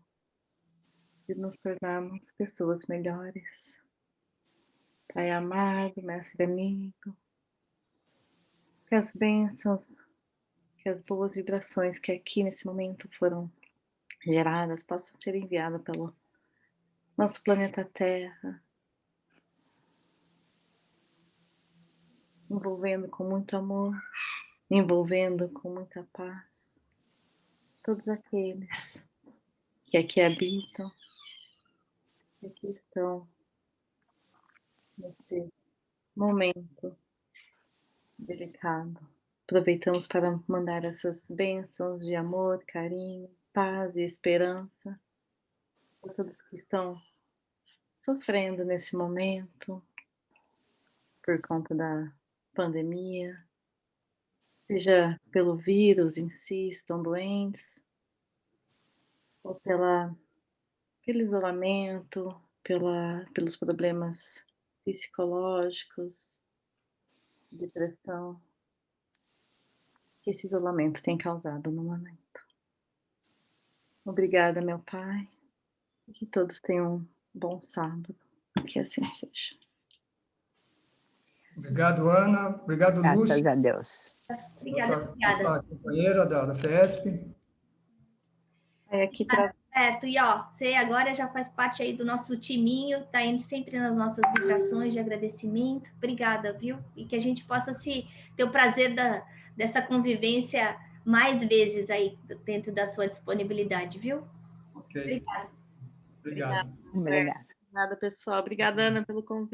de nos tornarmos pessoas melhores. Pai amado, mestre amigo, que as bênçãos, que as boas vibrações que aqui nesse momento foram geradas possam ser enviadas pelo nosso planeta Terra, envolvendo com muito amor, envolvendo com muita paz todos aqueles que aqui habitam, que aqui estão nesse momento delicado. Aproveitamos para mandar essas bênçãos de amor, carinho, paz e esperança para todos que estão sofrendo nesse momento por conta da pandemia, seja pelo vírus em si, estão doentes, ou pelo isolamento, pelos problemas psicológicos, depressão, que esse isolamento tem causado no momento. Obrigada, meu Pai, e que todos tenham um bom sábado, que assim seja. Obrigado, Ana. Obrigado, Lúcia. Graças a Deus. Obrigada. Nossa companheira da FESP. Aqui Certo, e ó, você agora já faz parte aí do nosso timinho, tá indo sempre nas nossas vibrações de agradecimento. Obrigada, viu? E que a gente possa ter o prazer dessa convivência mais vezes aí dentro da sua disponibilidade, viu? Ok. Obrigada. Obrigado. Obrigada. Obrigada, pessoal. Obrigada, Ana, pelo convite.